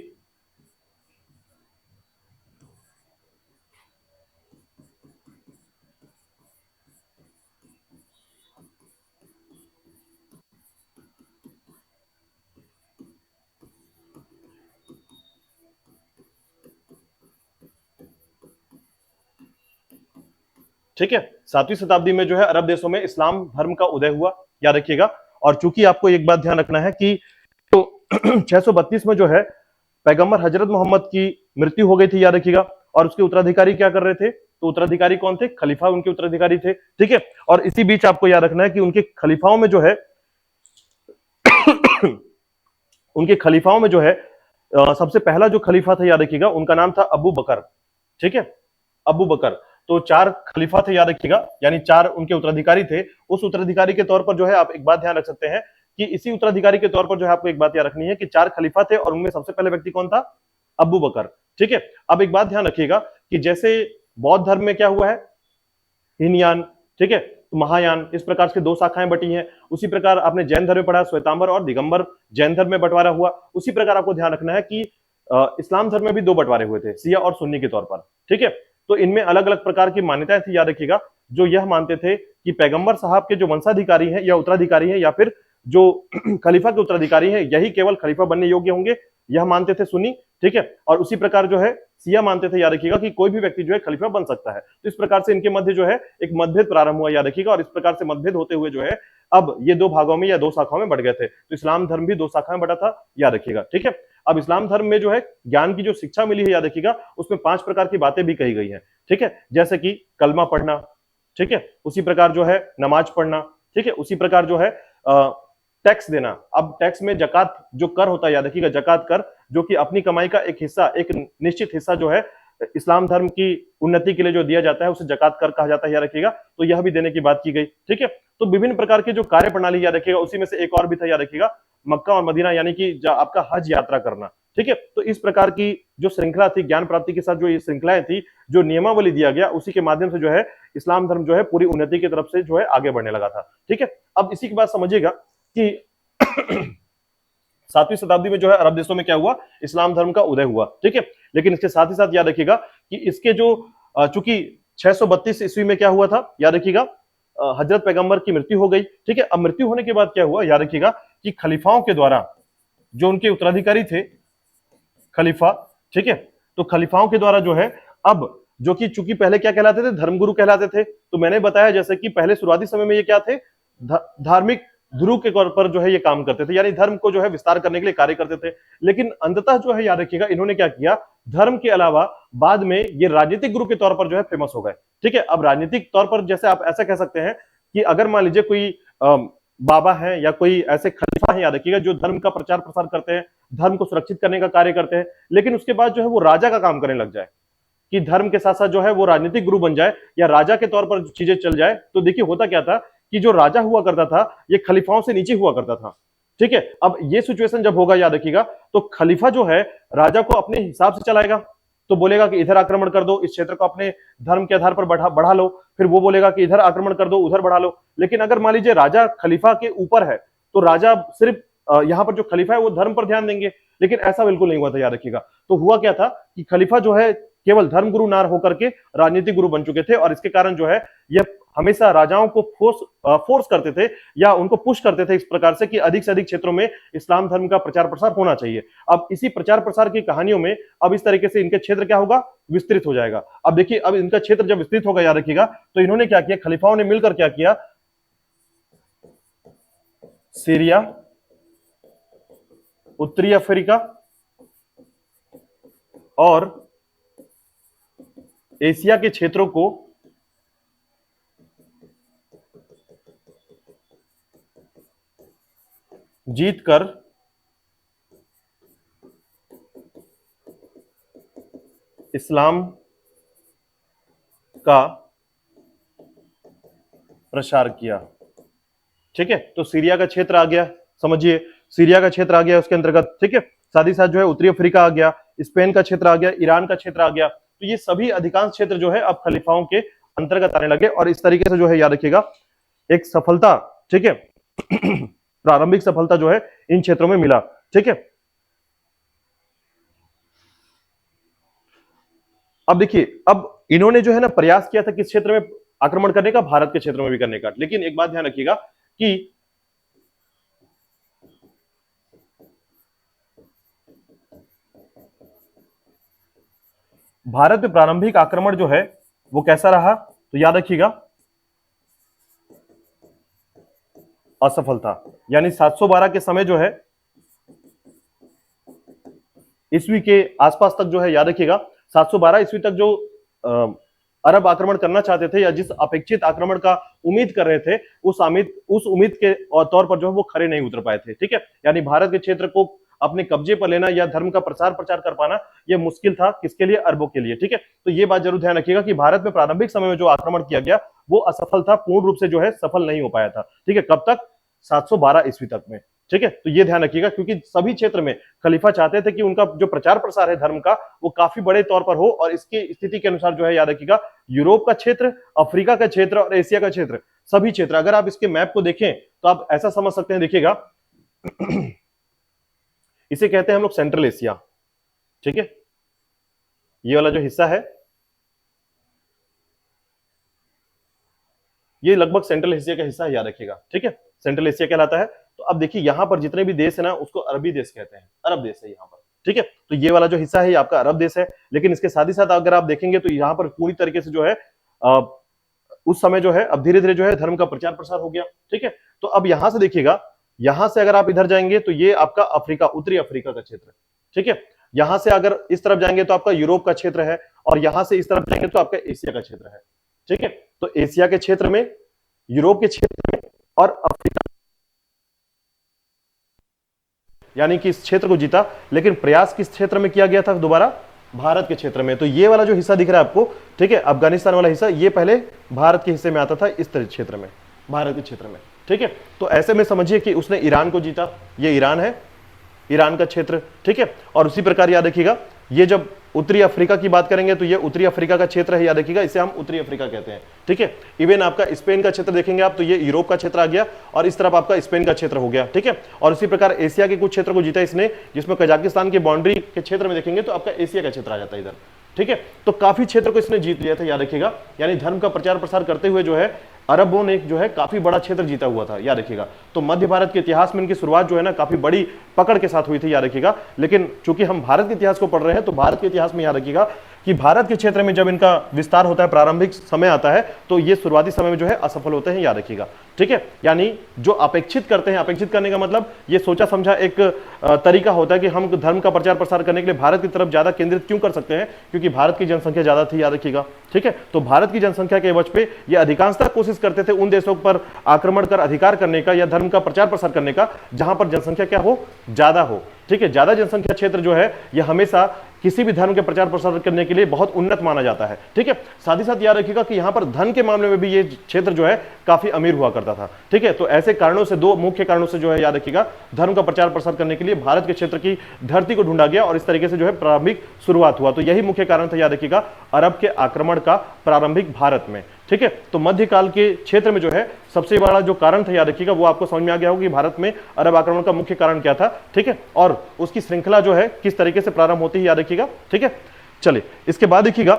ठीक है 7वीं शताब्दी में जो है अरब देशों में इस्लाम धर्म का उदय हुआ, याद रखिएगा। और चूंकि आपको एक बात ध्यान रखना है कि तो 632 में जो है पैगंबर हजरत मोहम्मद की मृत्यु हो गई थी, याद रखिएगा। और उसके उत्तराधिकारी क्या कर रहे थे, तो उत्तराधिकारी कौन थे, खलीफा उनके उत्तराधिकारी थे, ठीक है। और इसी बीच आपको याद रखना है कि उनके खलीफाओं में जो है सबसे पहला जो खलीफा था, याद रखिएगा, उनका नाम था अबू बकर, ठीक है, अबू बकर। तो 4 खलीफा थे, याद रखिएगा, यानी 4 उनके उत्तराधिकारी थे। उस उत्तराधिकारी के तौर पर जो है आप एक बात ध्यान रख सकते हैं कि इसी उत्तराधिकारी के तौर पर जो है आपको एक बात याद रखनी है कि 4 खलीफा थे और उनमें सबसे पहले व्यक्ति कौन था, अबू बकर, ठीक है। अब एक बात ध्यान रखिएगा कि जैसे बौद्ध धर्म में क्या हुआ है, हीनयान, ठीक है, तो महायान, इस प्रकार से 2 शाखाएं बटी हैं। उसी प्रकार आपने जैन धर्म में पढ़ा श्वेतांबर और दिगंबर जैन धर्म में बंटवारा हुआ। उसी प्रकार आपको ध्यान रखना है कि इस्लाम धर्म में भी 2 बंटवारे हुए थे, शिया और सुन्नी के तौर पर, ठीक है। तो इनमें अलग अलग प्रकार की मान्यताएं थी, याद रखिएगा, जो यह मानते थे कि पैगंबर साहब के जो वंशाधिकारी हैं या उत्तराधिकारी हैं या फिर जो खलीफा के उत्तराधिकारी हैं यही केवल खलीफा बनने योग्य होंगे, यह मानते थे सुन्नी, ठीक है। और उसी प्रकार जो है सिया मानते थे, याद रखिएगा, कि कोई भी व्यक्ति जो है खलीफा बन सकता है। तो इस प्रकार से इनके मध्य जो है एक मतभेद प्रारंभ हुआ, याद रखिएगा। और इस प्रकार से मतभेद होते हुए जो है अब ये 2 भागों में या 2 शाखाओं में बढ़ गए थे। तो इस्लाम धर्म भी 2 शाखाओं में बढ़ा था, याद रखिएगा, ठीक है। अब इस्लाम धर्म में जो है ज्ञान की जो शिक्षा मिली है, याद रखिएगा, उसमें 5 प्रकार की बातें भी कही गई हैं, ठीक है। जैसे कि कलमा पढ़ना, ठीक है, उसी प्रकार जो है नमाज पढ़ना, ठीक है, उसी प्रकार जो है टैक्स देना। अब टैक्स में जकात जो कर होता है, याद रखिएगा, जकात कर, जो कि अपनी कमाई का एक हिस्सा, एक निश्चित हिस्सा जो है इस्लाम धर्म की उन्नति के लिए जो दिया जाता है उसे जकात कर कहा जाता है, याद रखिएगा। तो यह भी देने की बात की गई, ठीक है। तो विभिन्न प्रकार के जो कार्य प्रणाली, याद रखिएगा, उसी में से एक और भी था, याद रखिएगा, मक्का और मदीना, यानी कि आपका हज यात्रा करना, ठीक है। तो इस प्रकार की जो श्रृंखला थी ज्ञान प्राप्ति के साथ, जो ये श्रृंखलाएं थी, जो नियमावली दिया गया, उसी के माध्यम से जो है इस्लाम धर्म जो है पूरी उन्नति की तरफ से जो है आगे बढ़ने लगा था, ठीक है। अब इसी के बाद समझिएगा कि 7वीं शताब्दी में जो है अरब देशों में क्या हुआ, इस्लाम धर्म का उदय हुआ, ठीक है। लेकिन इसके साथ ही साथ याद रखिएगा कि इसके जो चूंकि 632 ईस्वी में क्या हुआ था, याद रखिएगा, हजरत पैगंबर की मृत्यु हो गई, ठीक है। अब मृत्यु होने के बाद क्या हुआ, याद रखिएगा, कि खलीफाओं के द्वारा जो उनके उत्तराधिकारी थे खलीफा, ठीक है, तो खलीफाओं के द्वारा जो है अब जो कि चूंकि पहले क्या कहलाते थे, धर्मगुरु कहलाते थे। तो मैंने बताया जैसे कि पहले शुरुआती समय में ये क्या थे, धार्मिक गुरु के तौर पर जो है ये काम करते थे, यानी धर्म को जो है विस्तार करने के लिए कार्य करते थे। लेकिन अंततः जो है याद रखिएगा इन्होंने क्या किया, धर्म के अलावा बाद में ये राजनीतिक गुरु के तौर पर जो है फेमस हो गए, ठीक है। अब राजनीतिक तौर पर जैसे आप ऐसा कह सकते हैं कि अगर मान लीजिए कोई बाबा है या कोई ऐसे खलीफा है, याद रखिएगा, जो धर्म का प्रचार प्रसार करते हैं, धर्म को सुरक्षित करने का कार्य करते हैं, लेकिन उसके बाद जो है वो राजा का काम करने लग जाए, कि धर्म के साथ साथ जो है वो राजनीतिक गुरु बन जाए या राजा के तौर पर चीजें चल जाए। तो देखिए होता क्या था कि जो राजा हुआ करता था ये खलीफाओं से नीचे हुआ करता था, ठीक है। अब ये सिचुएशन जब होगा, याद रखिएगा, तो खलीफा जो है राजा को अपने हिसाब से चलाएगा। तो बोलेगा कि इधर आक्रमण कर दो, इस क्षेत्र को अपने धर्म के आधार पर बढ़ा लो, फिर वो बोलेगा कि इधर आक्रमण कर दो, उधर बढ़ा लो। लेकिन अगर मान लीजिए राजा खलीफा के ऊपर है तो राजा सिर्फ यहाँ पर जो खलीफा है वो धर्म पर ध्यान देंगे। लेकिन ऐसा बिल्कुल नहीं हुआ था, याद रखिएगा। तो हुआ क्या था कि खलीफा जो है केवल धर्म गुरु ना होकर के राजनीतिक गुरु बन चुके थे, और इसके कारण जो है यह हमेशा राजाओं को फोर्स करते थे या उनको पुश करते थे इस प्रकार से कि अधिक से अधिक क्षेत्रों में इस्लाम धर्म का प्रचार प्रसार होना चाहिए। अब इसी प्रचार प्रसार की कहानियों में अब इस तरीके से इनके क्षेत्र क्या होगा, विस्तृत हो जाएगा। अब देखिए, अब इनका क्षेत्र जब विस्तृत होगा, याद रखिएगा, तो इन्होंने क्या किया, खलीफाओं ने मिलकर क्या किया, सीरिया, उत्तरी अफ्रीका और एशिया के क्षेत्रों को जीतकर इस्लाम का प्रसार किया। ठीक है, तो सीरिया का क्षेत्र आ गया, समझिए, सीरिया का क्षेत्र आ गया उसके अंतर्गत। ठीक है, साथ ही साथ जो है उत्तरी अफ्रीका आ गया, स्पेन का क्षेत्र आ गया, ईरान का क्षेत्र आ गया। तो ये सभी अधिकांश क्षेत्र जो है अब खलीफाओं के अंतर्गत आने लगे, और इस तरीके से जो है, याद रखिएगा, एक सफलता, ठीक है, प्रारंभिक सफलता जो है इन क्षेत्रों में मिला। ठीक है, अब देखिए, अब इन्होंने जो है ना प्रयास किया था किस क्षेत्र में आक्रमण करने का, भारत के क्षेत्र में भी करने का। लेकिन एक बात ध्यान रखिएगा कि भारत में प्रारंभिक आक्रमण जो है वो कैसा रहा, तो याद रखिएगा, असफल था। यानी 712 के समय जो है, ईस्वी के आसपास तक जो है, याद रखिएगा, 712 ईस्वी तक जो अरब आक्रमण करना चाहते थे या जिस अपेक्षित आक्रमण का उम्मीद कर रहे थे, उस उम्मीद के तौर पर जो है वो खरे नहीं उतर पाए थे। ठीक है, यानी भारत के क्षेत्र को अपने कब्जे पर लेना या धर्म का प्रचार कर पाना यह मुश्किल था, किसके लिए, अरबों के लिए। ठीक है, तो ये बात जरूर ध्यान रखिएगा कि भारत में प्रारंभिक समय में जो आक्रमण किया गया वो असफल था, पूर्ण रूप से जो है सफल नहीं हो पाया था। ठीक है, कब तक, 712 ईस्वी तक में। ठीक है, तो ये ध्यान रखिएगा, क्योंकि सभी क्षेत्र में खलीफा चाहते थे कि उनका जो प्रचार प्रसार है धर्म का वो काफी बड़े तौर पर हो, और इसकी स्थिति के अनुसार जो है, याद रखिएगा, यूरोप का क्षेत्र, अफ्रीका का क्षेत्र और एशिया का क्षेत्र, सभी क्षेत्र, अगर आप इसके मैप को देखें तो आप ऐसा समझ सकते हैं, देखिएगा, इसे कहते हैं हम लोग सेंट्रल एशिया। ठीक है, ये वाला जो हिस्सा है ये लगभग सेंट्रल एशिया का हिस्सा है, याद रखिएगा। ठीक है, सेंट्रल एशिया कहलाता है। तो अब देखिए, यहां पर जितने भी देश है ना, उसको अरबी देश कहते हैं, अरब देश है यहां पर। ठीक है, तो ये वाला जो हिस्सा है ये आपका अरब देश है। लेकिन इसके साथ ही साथ अगर आप देखेंगे तो यहां पर पूरी तरीके से जो है उस समय जो है अब धीरे धीरे जो है धर्म का प्रचार प्रसार हो गया। ठीक है, तो अब यहां से देखिएगा, यहां से अगर आप इधर जाएंगे तो ये आपका अफ्रीका, उत्तरी अफ्रीका का क्षेत्र। ठीक है, यहां से अगर इस तरफ जाएंगे तो आपका यूरोप का क्षेत्र है, और यहां से इस तरफ जाएंगे तो आपका एशिया का क्षेत्र है। ठीक है, तो एशिया के क्षेत्र में, यूरोप के क्षेत्र में और अफ्रीका, यानी कि इस क्षेत्र को जीता। लेकिन प्रयास किस क्षेत्र में किया गया था, दोबारा भारत के क्षेत्र में। तो ये वाला जो हिस्सा दिख रहा है आपको, ठीक है, अफगानिस्तान वाला हिस्सा, ये पहले भारत के हिस्से में आता था, इस तरह क्षेत्र में, भारत के क्षेत्र में। ठीक है, तो ऐसे में समझिए कि उसने ईरान को जीता, ये ईरान है, ईरान का क्षेत्र। ठीक है, और उसी प्रकार याद रखिएगा, ये जब उत्तरी अफ्रीका की बात करेंगे तो ये उत्तरी अफ्रीका का क्षेत्र है, याद रखिएगा, इसे हम उत्तरी अफ्रीका कहते हैं। ठीक है, इवन आपका स्पेन का क्षेत्र देखेंगे आप तो ये यूरोप का क्षेत्र आ गया, और इस तरफ आपका स्पेन का क्षेत्र हो गया। ठीक है, और इसी प्रकार एशिया के कुछ क्षेत्र को जीता इसने, जिसमें कजाकिस्तान की बाउंड्री के क्षेत्र में देखेंगे तो आपका एशिया का क्षेत्र आ जाता है इधर। ठीक है, तो काफी क्षेत्र को इसने जीत लिया था, याद रखिएगा। यानी धर्म का प्रचार प्रसार करते हुए जो है अरबों ने जो है काफी बड़ा क्षेत्र जीता हुआ था, याद रखिएगा। तो मध्य भारत के इतिहास में इनकी शुरुआत जो है ना काफी बड़ी पकड़ के साथ हुई थी, याद रखिएगा। लेकिन चूंकि हम भारत के इतिहास को पढ़ रहे हैं तो भारत के इतिहास में याद रखिएगा कि भारत के क्षेत्र में जब इनका विस्तार होता है, प्रारंभिक समय आता है, तो ये शुरुआती समय में जो है असफल होते हैं, याद रखिएगा। ठीक है, यानी जो अपेक्षित करते हैं, अपेक्षित करने का मतलब ये सोचा समझा एक तरीका होता है कि हम धर्म का प्रचार प्रसार करने के लिए भारत की तरफ ज्यादा केंद्रित क्यों कर सकते हैं, क्योंकि भारत की जनसंख्या ज्यादा थी, याद रखिएगा। ठीक है, तो भारत की जनसंख्या के वजह पे ये अधिकांशतः कोशिश करते थे उन देशों पर आक्रमण कर अधिकार करने का या धर्म का प्रचार प्रसार करने का जहां पर जनसंख्या क्या हो, ज्यादा हो। ठीक है, ज्यादा जनसंख्या क्षेत्र जो है यह हमेशा किसी भी धर्म के प्रचार प्रसार करने के लिए बहुत उन्नत माना जाता है। ठीक है, साथ ही साथ याद रखिएगा कि यहां पर धन के मामले में भी ये क्षेत्र जो है काफी अमीर हुआ करता था। ठीक है, तो ऐसे कारणों से, दो मुख्य कारणों से जो है, याद रखिएगा, धर्म का प्रचार प्रसार करने के लिए भारत के क्षेत्र की धरती को ढूंढा गया और इस तरीके से जो है प्रारंभिक शुरुआत हुआ। तो यही मुख्य कारण था, याद रखिएगा, अरब के आक्रमण का प्रारंभिक भारत में। ठीक है, तो मध्यकाल के क्षेत्र में जो है सबसे बड़ा जो कारण था, याद रखिएगा, वो आपको समझ में आ गया होगा कि भारत में अरब आक्रमण का मुख्य कारण क्या था। ठीक है, और उसकी श्रृंखला जो है किस तरीके से प्रारंभ होती है, याद रखिएगा। ठीक है, चलिए इसके बाद देखिएगा,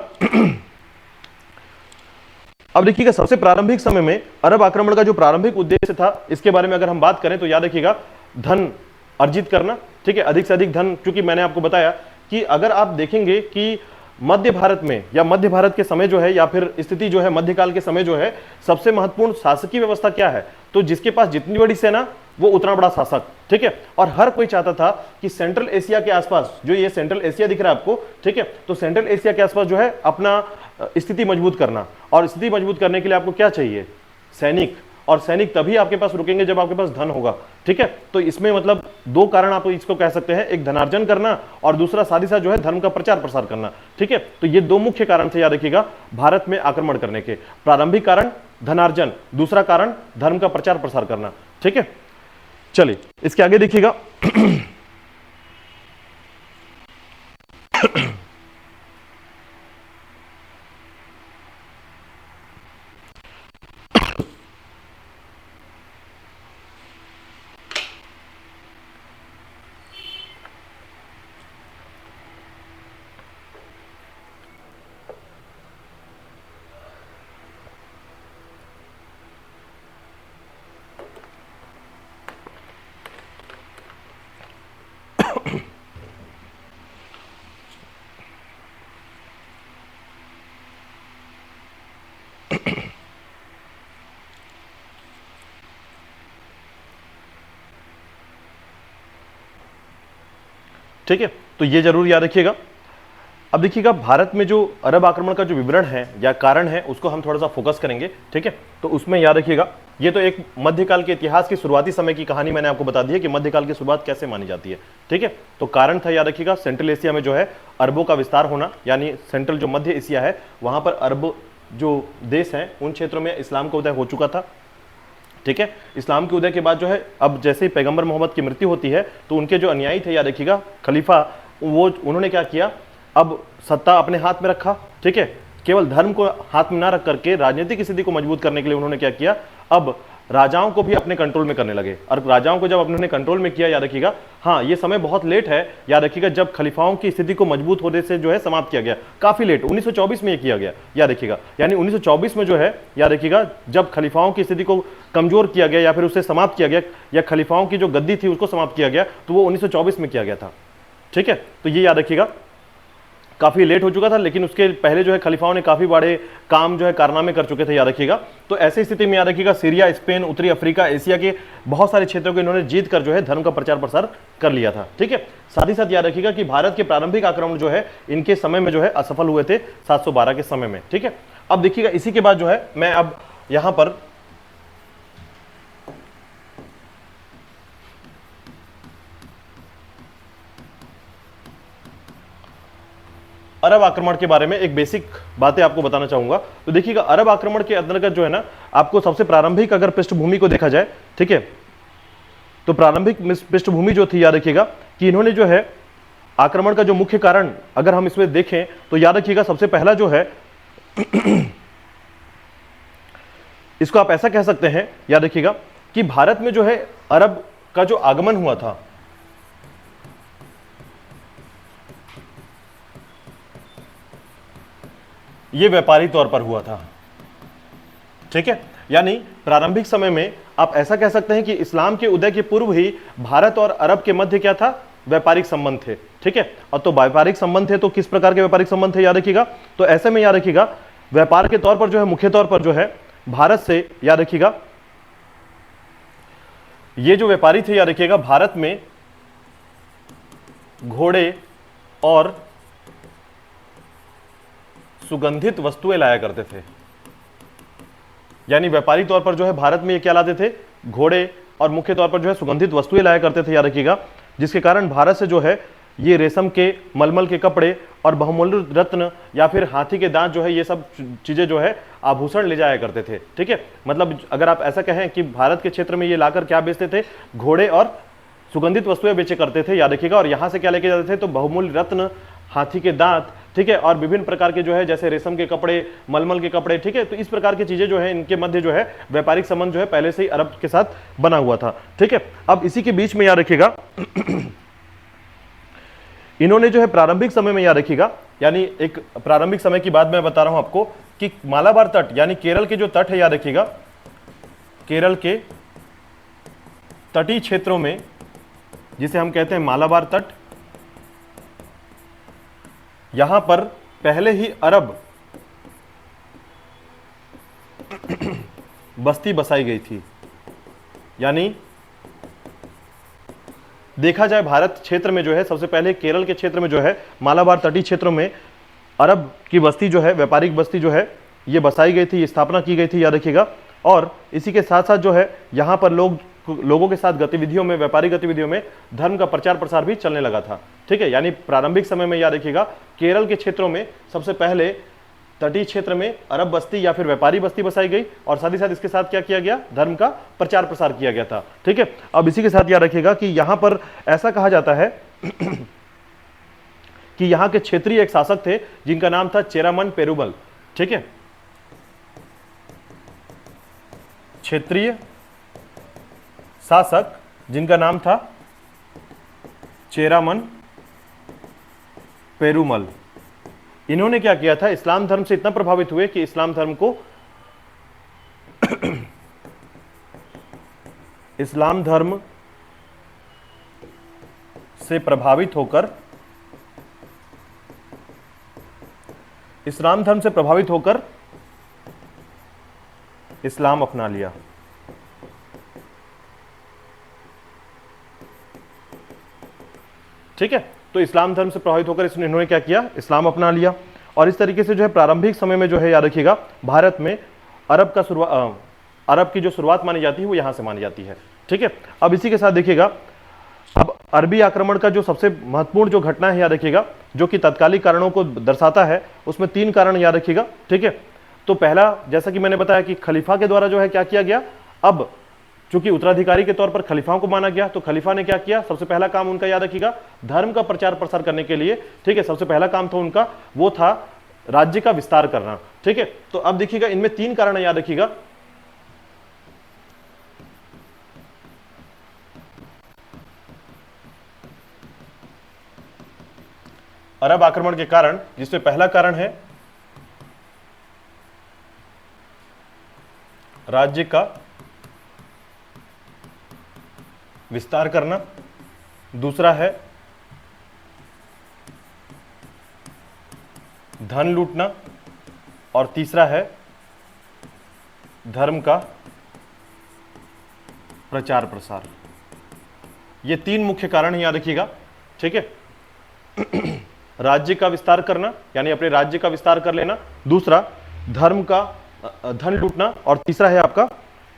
अब देखिएगा सबसे प्रारंभिक समय में अरब आक्रमण का जो प्रारंभिक उद्देश्य था, इसके बारे में अगर हम बात करें तो याद रखिएगा, धन अर्जित करना। ठीक है, अधिक से अधिक धन, क्योंकि मैंने आपको बताया कि अगर आप देखेंगे कि मध्य भारत में या मध्य भारत के समय जो है या फिर स्थिति जो है मध्यकाल के समय जो है, सबसे महत्वपूर्ण शासकीय व्यवस्था क्या है? तो जिसके पास जितनी बड़ी सेना वो उतना बड़ा शासक, ठीक है। और हर कोई चाहता था कि सेंट्रल एशिया के आसपास, जो ये सेंट्रल एशिया दिख रहा है आपको, ठीक है, तो सेंट्रल एशिया के आसपास जो है अपना स्थिति मजबूत करना। और स्थिति मजबूत करने के लिए आपको क्या चाहिए? सैनिक। और सैनिक तभी आपके पास रुकेंगे जब आपके पास धन होगा, ठीक है। तो इसमें मतलब दो कारण आप इसको कह सकते हैं, एक धनार्जन करना और दूसरा साथ ही साथ जो है धर्म का प्रचार प्रसार करना, ठीक है। तो ये दो मुख्य कारण थे, याद रखिएगा, भारत में आक्रमण करने के। प्रारंभिक कारण धनार्जन, दूसरा कारण धर्म का प्रचार प्रसार करना, ठीक है। चलिए इसके आगे देखिएगा। ठीक है, तो ये जरूर याद रखिएगा। अब देखिएगा, भारत में जो अरब आक्रमण का जो विवरण है या कारण है उसको हम थोड़ा सा फोकस करेंगे, ठीक है। तो उसमें याद रखिएगा, ये तो एक मध्यकाल के इतिहास की शुरुआती समय की कहानी मैंने आपको बता दी है कि मध्यकाल की शुरुआत कैसे मानी जाती है, ठीक है। तो कारण था, याद रखिएगा, सेंट्रल एशिया में जो है अरबों का विस्तार होना, यानी सेंट्रल जो मध्य एशिया है वहां पर अरब जो देश हैं उन क्षेत्रों में इस्लाम का उदय हो चुका था, ठीक है। इस्लाम के उदय के बाद जो है, अब जैसे ही पैगंबर मोहम्मद की मृत्यु होती है तो उनके जो अनुयायी थे, याद रखिएगा, खलीफा, वो उन्होंने क्या किया, अब सत्ता अपने हाथ में रखा, ठीक है। केवल धर्म को हाथ में ना रख करके राजनीतिक स्थिति को मजबूत करने के लिए उन्होंने क्या किया, अब राजाओं को भी अपने कंट्रोल में करने लगे। और राजाओं को जब उन्होंने कंट्रोल में किया, याद रखिएगा, हाँ ये समय बहुत लेट है, याद रखिएगा, जब खलीफाओं की स्थिति को मजबूत होने से जो है समाप्त किया गया, काफी लेट, 1924 में ये किया गया, याद रखिएगा। यानी 1924 में जो है, याद रखिएगा, जब खलीफाओं की स्थिति को कमजोर किया गया या फिर उसे समाप्त किया गया, या खलीफाओं की जो गद्दी थी उसको समाप्त किया गया, तो वो 1924 में किया गया था, ठीक है। तो ये याद रखिएगा, काफी लेट हो चुका था, लेकिन उसके पहले जो है खलीफाओं ने काफी बड़े काम जो है कारनामे कर चुके थे, याद रखिएगा। तो ऐसी स्थिति में याद रखिएगा, सीरिया, स्पेन, उत्तरी अफ्रीका, एशिया के बहुत सारे क्षेत्रों को इन्होंने जीत कर जो है धर्म का प्रचार प्रसार कर लिया था, ठीक है। साथ ही साथ याद रखिएगा कि भारत के प्रारंभिक आक्रमण जो है इनके समय में जो है असफल हुए थे, 712 के समय में, ठीक है। अब देखिएगा, इसी के बाद जो है मैं अब यहां पर अरब आक्रमण के बारे में एक बेसिक बातें आपको बताना चाहूंगा। तो देखिएगा, अरब आक्रमण के अंतर्गत जो है ना, आपको सबसे प्रारंभिक अगर पृष्ठभूमि को देखा जाए, ठीक है, तो प्रारंभिक पृष्ठभूमि जो थी, याद रखिएगा कि इन्होंने जो है आक्रमण का जो मुख्य कारण अगर हम इसमें देखें तो याद रखिएगा, सबसे पहला जो है इसको आप ऐसा कह सकते हैं, याद रखिएगा, कि भारत में जो है अरब का जो आगमन हुआ था, ये व्यापारी तौर पर हुआ था, ठीक है। यानी प्रारंभिक समय में आप ऐसा कह सकते हैं कि इस्लाम के उदय के पूर्व ही भारत और अरब के मध्य क्या था, व्यापारिक संबंध थे, ठीक है। और तो व्यापारिक संबंध थे, तो किस प्रकार के व्यापारिक संबंध थे, याद रखिएगा। तो ऐसे में याद रखिएगा, व्यापार के तौर पर जो है, मुख्य तौर पर जो है भारत से, याद रखिएगा, ये जो व्यापारी थे, याद रखिएगा, भारत में घोड़े और सुगंधित वस्तुएं लाया करते थे। यानी व्यापारी तौर पर जो है भारत में ये क्या लाते थे, घोड़े और मुख्य तौर पर जो है सुगंधित वस्तुएं लाया करते थे, याद रखिएगा। जिसके कारण भारत से जो है ये रेशम के, मलमल के कपड़े और बहुमूल्य रत्न या फिर हाथी के दांत जो है, ये सब चीजें जो है आभूषण ले जाया करते थे, ठीक है। मतलब अगर आप ऐसा कहें कि भारत के क्षेत्र में ये लाकर क्या बेचते थे, घोड़े और सुगंधित वस्तुएं बेचे करते थे, याद रखिएगा। और यहां से क्या लेके जाते थे, तो बहुमूल्य रत्न, हाथी के दांत, ठीक है, और विभिन्न प्रकार के जो है जैसे रेशम के कपड़े, मलमल के कपड़े, ठीक है। तो इस प्रकार की चीजें जो है इनके मध्य जो है व्यापारिक संबंध जो है पहले से ही अरब के साथ बना हुआ था, ठीक है। अब इसी के बीच में याद रखिएगा, इन्होंने जो है प्रारंभिक समय में, याद रखिएगा, यानी एक प्रारंभिक समय की बात मैं बता रहा हूं आपको कि मालाबार तट, यानी केरल के जो तट है, याद रखिएगा, केरल के तटीय क्षेत्रों में जिसे हम कहते हैं मालाबार तट, यहां पर पहले ही अरब बस्ती बसाई गई थी। यानी देखा जाए भारत क्षेत्र में जो है सबसे पहले केरल के क्षेत्र में जो है मालाबार तटीय क्षेत्रों में अरब की बस्ती जो है, व्यापारिक बस्ती जो है, ये बसाई गई थी, स्थापना की गई थी, याद रखिएगा। और इसी के साथ साथ जो है यहाँ पर लोगों के साथ गतिविधियों में, व्यापारिक गतिविधियों में धर्म का प्रचार प्रसार भी चलने लगा था। ठीक है, यानी प्रारंभिक समय में याद रखिएगा केरल के क्षेत्रों में सबसे पहले तटीय क्षेत्र में अरब बस्ती या फिर व्यापारी बस्ती बसाई गई और साथ ही साथ इसके साथ क्या किया गया, धर्म का प्रचार प्रसार किया गया था। ठीक है, अब इसी के साथ याद रखिएगा कि यहां पर ऐसा कहा जाता है कि यहां के क्षेत्रीय एक शासक थे जिनका नाम था चेरामन पेरुमल। ठीक है, क्षेत्रीय शासक जिनका नाम था चेरामन पेरुमल। इन्होंने क्या किया था, इस्लाम धर्म से इतना प्रभावित हुए कि इस्लाम धर्म को इस्लाम धर्म से प्रभावित होकर इस्लाम अपना लिया। ठीक है, तो इस्लाम धर्म से प्रभावित होकर इन्होंने क्या किया, इस्लाम अपना लिया। और इस तरीके से जो है प्रारंभिक समय में जो है याद रखिएगा भारत में अरब की जो शुरुआत मानी जाती है वो यहां से मानी जाती है। ठीक है, अब इसी के साथ देखिएगा, अब अरबी आक्रमण का जो सबसे महत्वपूर्ण जो घटना है याद रखिएगा, जो कि तत्कालिक कारणों को दर्शाता है, उसमें 3 कारण याद रखिएगा। ठीक है, तो पहला, जैसा कि मैंने बताया कि खलीफा के द्वारा जो है क्या किया गया, अब चूंकि उत्तराधिकारी के तौर पर खलीफाओं को माना गया, तो खलीफा ने क्या किया, सबसे पहला काम उनका याद रखिएगा धर्म का प्रचार प्रसार करने के लिए, ठीक है, सबसे पहला काम था उनका, वो था राज्य का विस्तार करना। ठीक है, तो अब देखिएगा इनमें 3 कारण याद रखिएगा। अरब आक्रमण के कारण, जिसमें पहला कारण है राज्य का विस्तार करना, दूसरा है धन लूटना और तीसरा है धर्म का प्रचार प्रसार। ये 3 मुख्य कारण है, याद रखिएगा। ठीक है, राज्य का विस्तार करना यानी अपने राज्य का विस्तार कर लेना, दूसरा धन लूटना और तीसरा है आपका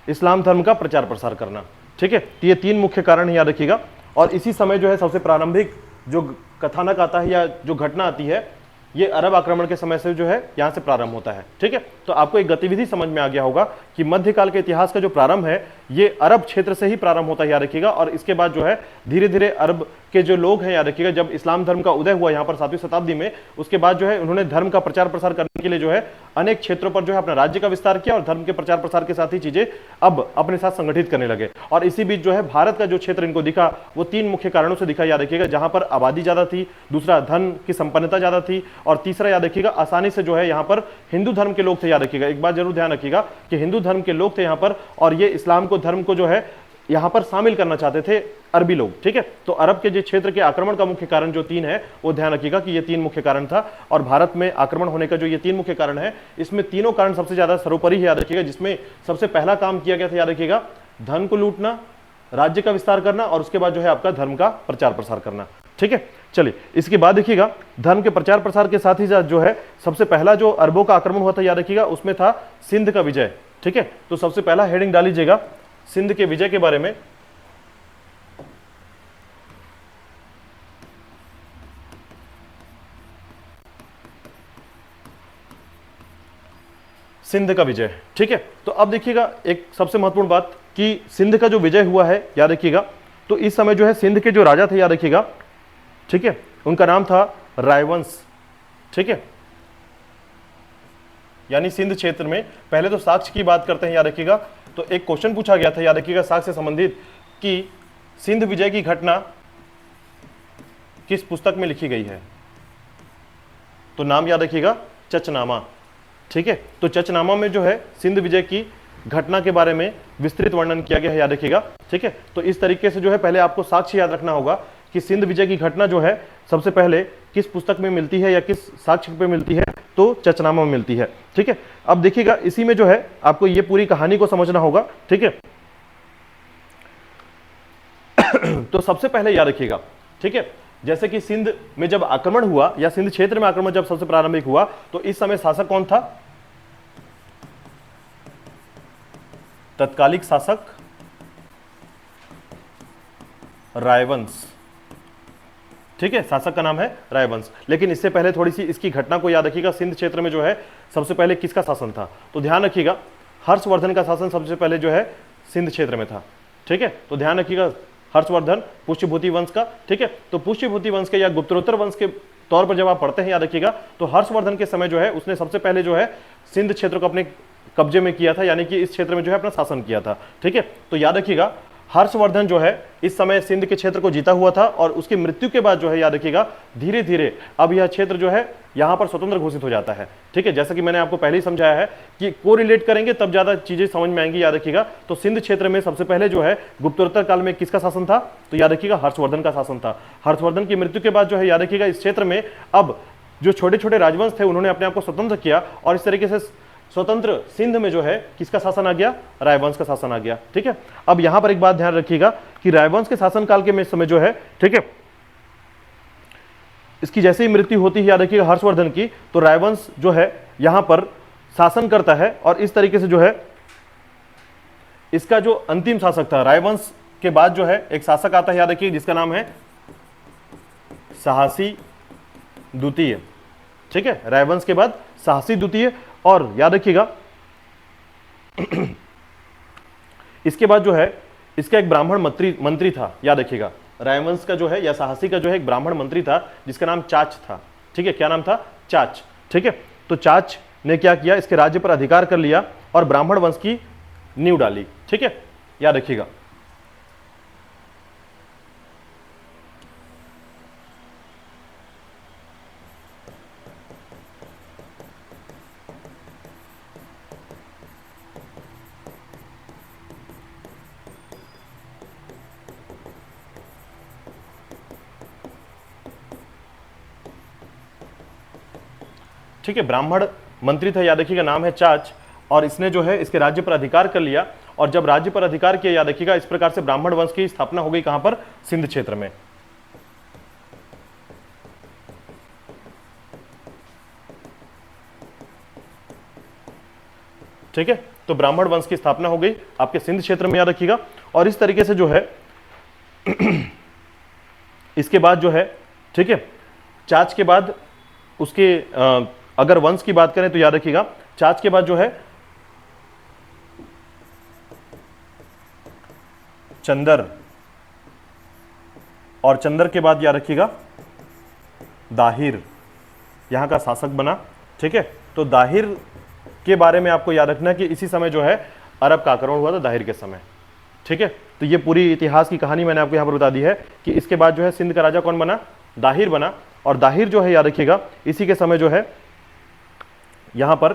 इस्लाम धर्म का प्रचार प्रसार करना। ठीक है, तो ये 3 मुख्य कारण है, याद रखिएगा। और इसी समय जो है सबसे प्रारंभिक जो कथानक आता है या जो घटना आती है, ये अरब आक्रमण के समय से जो है यहां से प्रारंभ होता है। ठीक है, तो आपको एक गतिविधि समझ में आ गया होगा कि मध्यकाल के इतिहास का जो प्रारंभ है ये अरब क्षेत्र से ही प्रारंभ होता है, याद रखिएगा। और इसके बाद जो है धीरे धीरे अरब के जो लोग हैं, याद रखिएगा, जब इस्लाम धर्म का उदय हुआ यहाँ पर 7वीं शताब्दी में, उसके बाद जो है उन्होंने धर्म का प्रचार प्रसार करने के लिए जो है अनेक क्षेत्रों पर जो है अपना राज्य का विस्तार किया और धर्म के प्रचार प्रसार के साथ ही चीजें अब अपने साथ संगठित करने लगे। और इसी बीच जो है भारत का जो क्षेत्र इनको दिखा वो 3 मुख्य कारणों से दिखा, याद रखिएगा, जहां पर आबादी ज्यादा थी, दूसरा धन की संपन्नता ज्यादा थी और तीसरा याद रखिएगा आसानी से जो है यहाँ पर हिंदू धर्म के लोग थे। याद रखिएगा, एक बात जरूर ध्यान रखिएगा कि हिंदू धर्म के लोग थे यहाँ पर और ये इस्लाम को, धर्म को जो है यहां पर शामिल करना चाहते थे अरबी लोग। ठीक है, तो अरब के जो क्षेत्र के आक्रमण का मुख्य कारण जो 3 है वो ध्यान रखिएगा कि ये 3 मुख्य कारण था। और भारत में आक्रमण होने का जो ये 3 मुख्य कारण है, इसमें तीनों कारण सबसे ज्यादा सर्वोपरि है, याद रखिएगा, जिसमें सबसे पहला काम किया गया था, याद रखिएगा, धन को लूटना, राज्य का विस्तार करना और उसके बाद जो है आपका धर्म का प्रचार प्रसार करना। ठीक है, चलिए इसके बाद देखिएगा धर्म के प्रचार प्रसार के साथ ही साथ जो है सबसे पहला जो अरबों का आक्रमण हुआ था, याद रखिएगा, उसमें था सिंध का विजय। ठीक है, तो सबसे पहला हेडिंग डाल लीजिएगा सिंध के विजय के बारे में। सिंध का विजय। ठीक है, तो अब देखिएगा एक सबसे महत्वपूर्ण बात कि सिंध का जो विजय हुआ है, याद रखिएगा, तो इस समय जो है सिंध के जो राजा थे, याद रखिएगा, ठीक है, उनका नाम था रायवंश। ठीक है, यानी सिंध क्षेत्र में पहले तो साक्ष्य की बात करते हैं, याद रखिएगा, तो एक क्वेश्चन पूछा गया था, याद रखिएगा, साक्ष्य से संबंधित कि सिंध विजय की घटना किस पुस्तक में लिखी गई है, तो नाम याद रखिएगा चचनामा। ठीक है, तो चचनामा में जो है सिंध विजय की घटना के बारे में विस्तृत वर्णन किया गया है, याद रखिएगा। ठीक है, तो इस तरीके से जो है पहले आपको साक्ष्य याद रखना होगा कि सिंध विजय की घटना जो है सबसे पहले किस पुस्तक में मिलती है या किस साक्ष्य पे मिलती है, तो चचनामा में मिलती है। ठीक है, अब देखिएगा इसी में जो है आपको ये पूरी कहानी को समझना होगा। ठीक है, तो सबसे पहले याद रखिएगा, ठीक है, जैसे कि सिंध में जब आक्रमण हुआ या सिंध क्षेत्र में आक्रमण जब सबसे प्रारंभिक हुआ, तो इस समय शासक कौन था? तत्कालिक शासक रायवंश। ठीक है, शासक का नाम है रायवंश। लेकिन इससे पहले थोड़ी सी इसकी घटना को याद रखिएगा। सिंध क्षेत्र में जो है सबसे पहले किसका शासन था? तो ध्यान रखिएगा, हर्षवर्धन का शासन सबसे पहले जो है सिंध क्षेत्र में था। ठीक है, तो ध्यान रखिएगा, हर्षवर्धन पुष्यभूति वंश का। ठीक है, तो पुष्यभूति वंश के या गुप्तरोत्तर वंश के तौर पर जब आप पढ़ते हैं, याद रखिएगा, तो हर्षवर्धन के समय जो है उसने सबसे पहले जो है सिंध क्षेत्र को अपने कब्जे में किया था, यानी कि इस क्षेत्र में जो है अपना शासन किया था। ठीक है, तो याद रखिएगा हर्षवर्धन जो है इस समय सिंध के क्षेत्र को जीता हुआ था, और उसकी मृत्यु के बाद जो है याद रखिएगा धीरे धीरे अब यह क्षेत्र जो है यहां पर स्वतंत्र घोषित हो जाता है। ठीक है, जैसा कि मैंने आपको पहले ही समझाया है कि कोरिलेट करेंगे तब ज्यादा चीजें समझ में आएंगी। याद रखिएगा, तो सिंध क्षेत्र में सबसे पहले जो है गुप्तोत्तर काल में किसका शासन था? तो याद रखिएगा हर्षवर्धन का शासन था। हर्षवर्धन की मृत्यु के बाद जो है याद रखिएगा इस क्षेत्र में अब जो छोटे छोटे राजवंश थे उन्होंने अपने आप को स्वतंत्र किया, और इस तरीके से स्वतंत्र सिंध में जो है किसका शासन आ गया? रायवंश का शासन आ गया। ठीक है, अब यहां पर एक बात ध्यान रखिएगा कि रायवंश के शासनकाल के समय जो है, ठीक है, इसकी जैसे ही मृत्यु होती है याद रखिएगा हर्षवर्धन की, तो रायवंश जो है यहां पर शासन करता है, और इस तरीके से जो है इसका जो अंतिम शासक था, रायवंश के बाद जो है एक शासक आता है याद रखिए जिसका नाम है साहसी द्वितीय। ठीक है, रायवंश के बाद साहसी द्वितीय, और याद रखिएगा इसके बाद जो है इसका एक ब्राह्मण मंत्री था। याद रखिएगा रायवंश का जो है या साहसी का जो है एक ब्राह्मण मंत्री था जिसका नाम चाच था। ठीक है, क्या नाम था? चाच। ठीक है, तो चाच ने क्या किया? इसके राज्य पर अधिकार कर लिया और ब्राह्मण वंश की नींव डाली। ठीक है, याद रखिएगा। ठीक है, ब्राह्मण मंत्री था, याद रखिएगा नाम है चाच, और इसने जो है इसके राज्य पर अधिकार कर लिया, और जब राज्य पर अधिकार किया याद रखिएगा इस प्रकार से ब्राह्मण वंश की स्थापना हो गई। कहां पर? सिंध क्षेत्र में। ठीक है, तो ब्राह्मण वंश की स्थापना हो गई आपके सिंध क्षेत्र में, याद रखिएगा। और इस तरीके से जो है इसके बाद जो है, ठीक है, चाच के बाद उसके अगर वंश की बात करें तो याद रखिएगा चाच के बाद जो है चंदर, और चंदर के बाद याद रखिएगा दाहिर यहां का शासक बना। ठीक है, तो दाहिर के बारे में आपको याद रखना कि इसी समय जो है अरब का आक्रमण हुआ था दाहिर के समय। ठीक है, तो ये पूरी इतिहास की कहानी मैंने आपको यहां पर बता दी है कि इसके बाद जो है सिंध का राजा कौन बना? दाहिर बना, और दाहिर जो है याद रखिएगा इसी के समय जो है यहां पर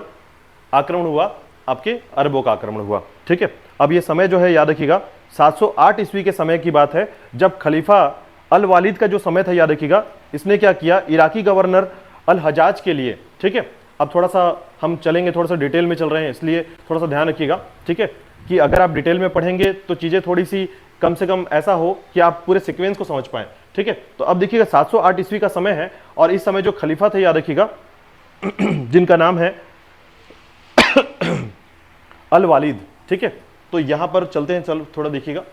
आक्रमण हुआ, आपके अरबों का आक्रमण हुआ। ठीक है, अब ये समय जो है याद रखिएगा 708 ईस्वी के समय की बात है, जब खलीफा अल वालिद का जो समय था याद रखिएगा इसने क्या किया? इराकी गवर्नर अल हजाज के लिए, ठीक है, अब थोड़ा सा हम चलेंगे, थोड़ा सा डिटेल में चल रहे हैं इसलिए थोड़ा सा ध्यान रखिएगा। ठीक है, कि अगर आप डिटेल में पढ़ेंगे तो चीजें थोड़ी सी कम से कम ऐसा हो कि आप पूरे सीक्वेंस को समझ पाए। ठीक है, तो अब देखिएगा 708 ईस्वी का समय है, और इस समय जो खलीफा थे याद रखिएगा जिनका नाम है अल वालिद। ठीक है, तो यहां पर चलते हैं, चलो थोड़ा देखिएगा।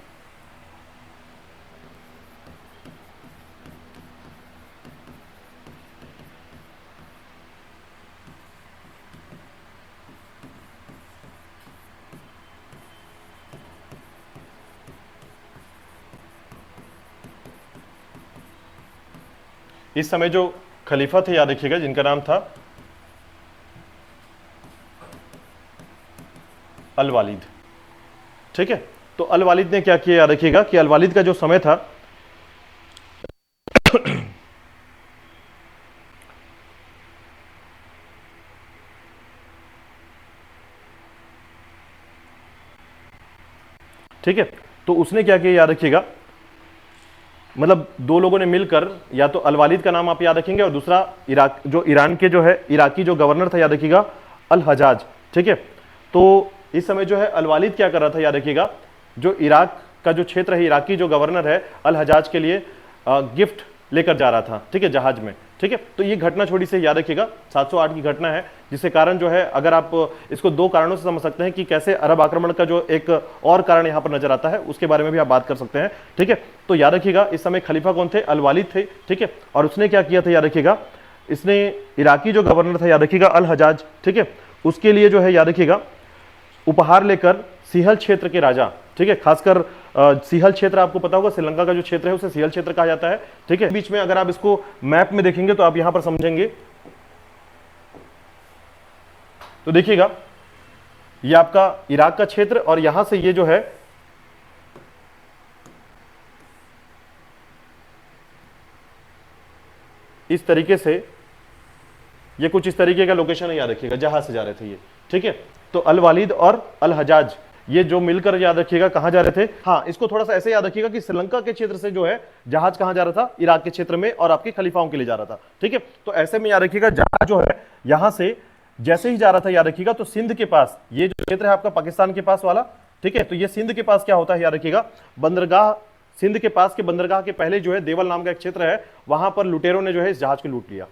इस समय जो खलीफा थे याद रखिएगा जिनका नाम था अल वालिद। ठीक है, तो अल वालिद ने क्या किया याद रखिएगा कि अल वालिद का जो समय था ठीक है, तो उसने क्या किया याद रखिएगा मतलब दो लोगों ने मिलकर, या तो अल-वालिद का नाम आप याद रखेंगे और दूसरा इराक, जो ईरान के जो है इराकी जो गवर्नर था याद रखिएगा, अल-हजाज। ठीक है, तो इस समय जो है अल-वालिद क्या कर रहा था याद रखिएगा, जो इराक का जो क्षेत्र है, इराकी जो गवर्नर है अल-हजाज के लिए गिफ्ट लेकर जा रहा था, ठीक है, जहाज में। ठीक है, तो ये घटना छोटी से याद रखिएगा, 708 की घटना है, जिससे कारण जो है, अगर आप इसको दो कारणों से समझ सकते हैं कि कैसे अरब आक्रमण का जो एक और कारण यहां पर नजर आता है, उसके बारे में भी आप बात कर सकते हैं। ठीक है, तो याद रखिएगा इस समय खलीफा कौन थे, अल-वालिद थे। ठीक है, और उसने क्या किया था याद रखिएगा, इसने इराकी जो गवर्नर था याद रखिएगा अल-हजाज, ठीक है, उसके लिए जो है याद रखिएगा उपहार लेकर सिहल क्षेत्र के राजा, ठीक है, खासकर सिहल क्षेत्र आपको पता होगा, श्रीलंका का जो क्षेत्र है उसे सिहल क्षेत्र कहा जाता है। ठीक है, बीच में अगर आप इसको मैप में देखेंगे तो आप यहां पर समझेंगे, तो देखिएगा ये आपका इराक का क्षेत्र, और यहां से ये जो है इस तरीके से, ये कुछ इस तरीके का लोकेशन है, याद रखिएगा जहां से जा रहे थे ये। ठीक है, तो अल-वालिद और अल-हजाज ये जो मिलकर याद रखिएगा कहां जा रहे थे। हाँ, इसको थोड़ा सा ऐसे याद रखिएगा कि श्रीलंका के क्षेत्र से जो है जहाज कहां जा रहा था, इराक के क्षेत्र में, और आपके खलीफाओं के लिए जा रहा था। ठीक है, तो ऐसे में याद रखिएगा जहाज जो है यहां से जैसे ही जा रहा था याद रखिएगा, तो सिंध के पास, ये जो क्षेत्र है आपका पाकिस्तान के पास वाला, ठीक है, तो ये सिंध के पास क्या होता है याद रखिएगा, बंदरगाह, सिंध के पास के बंदरगाह के पहले जो है देवल नाम का एक क्षेत्र है, वहां पर लुटेरों ने जो है इस जहाज को लूट लिया।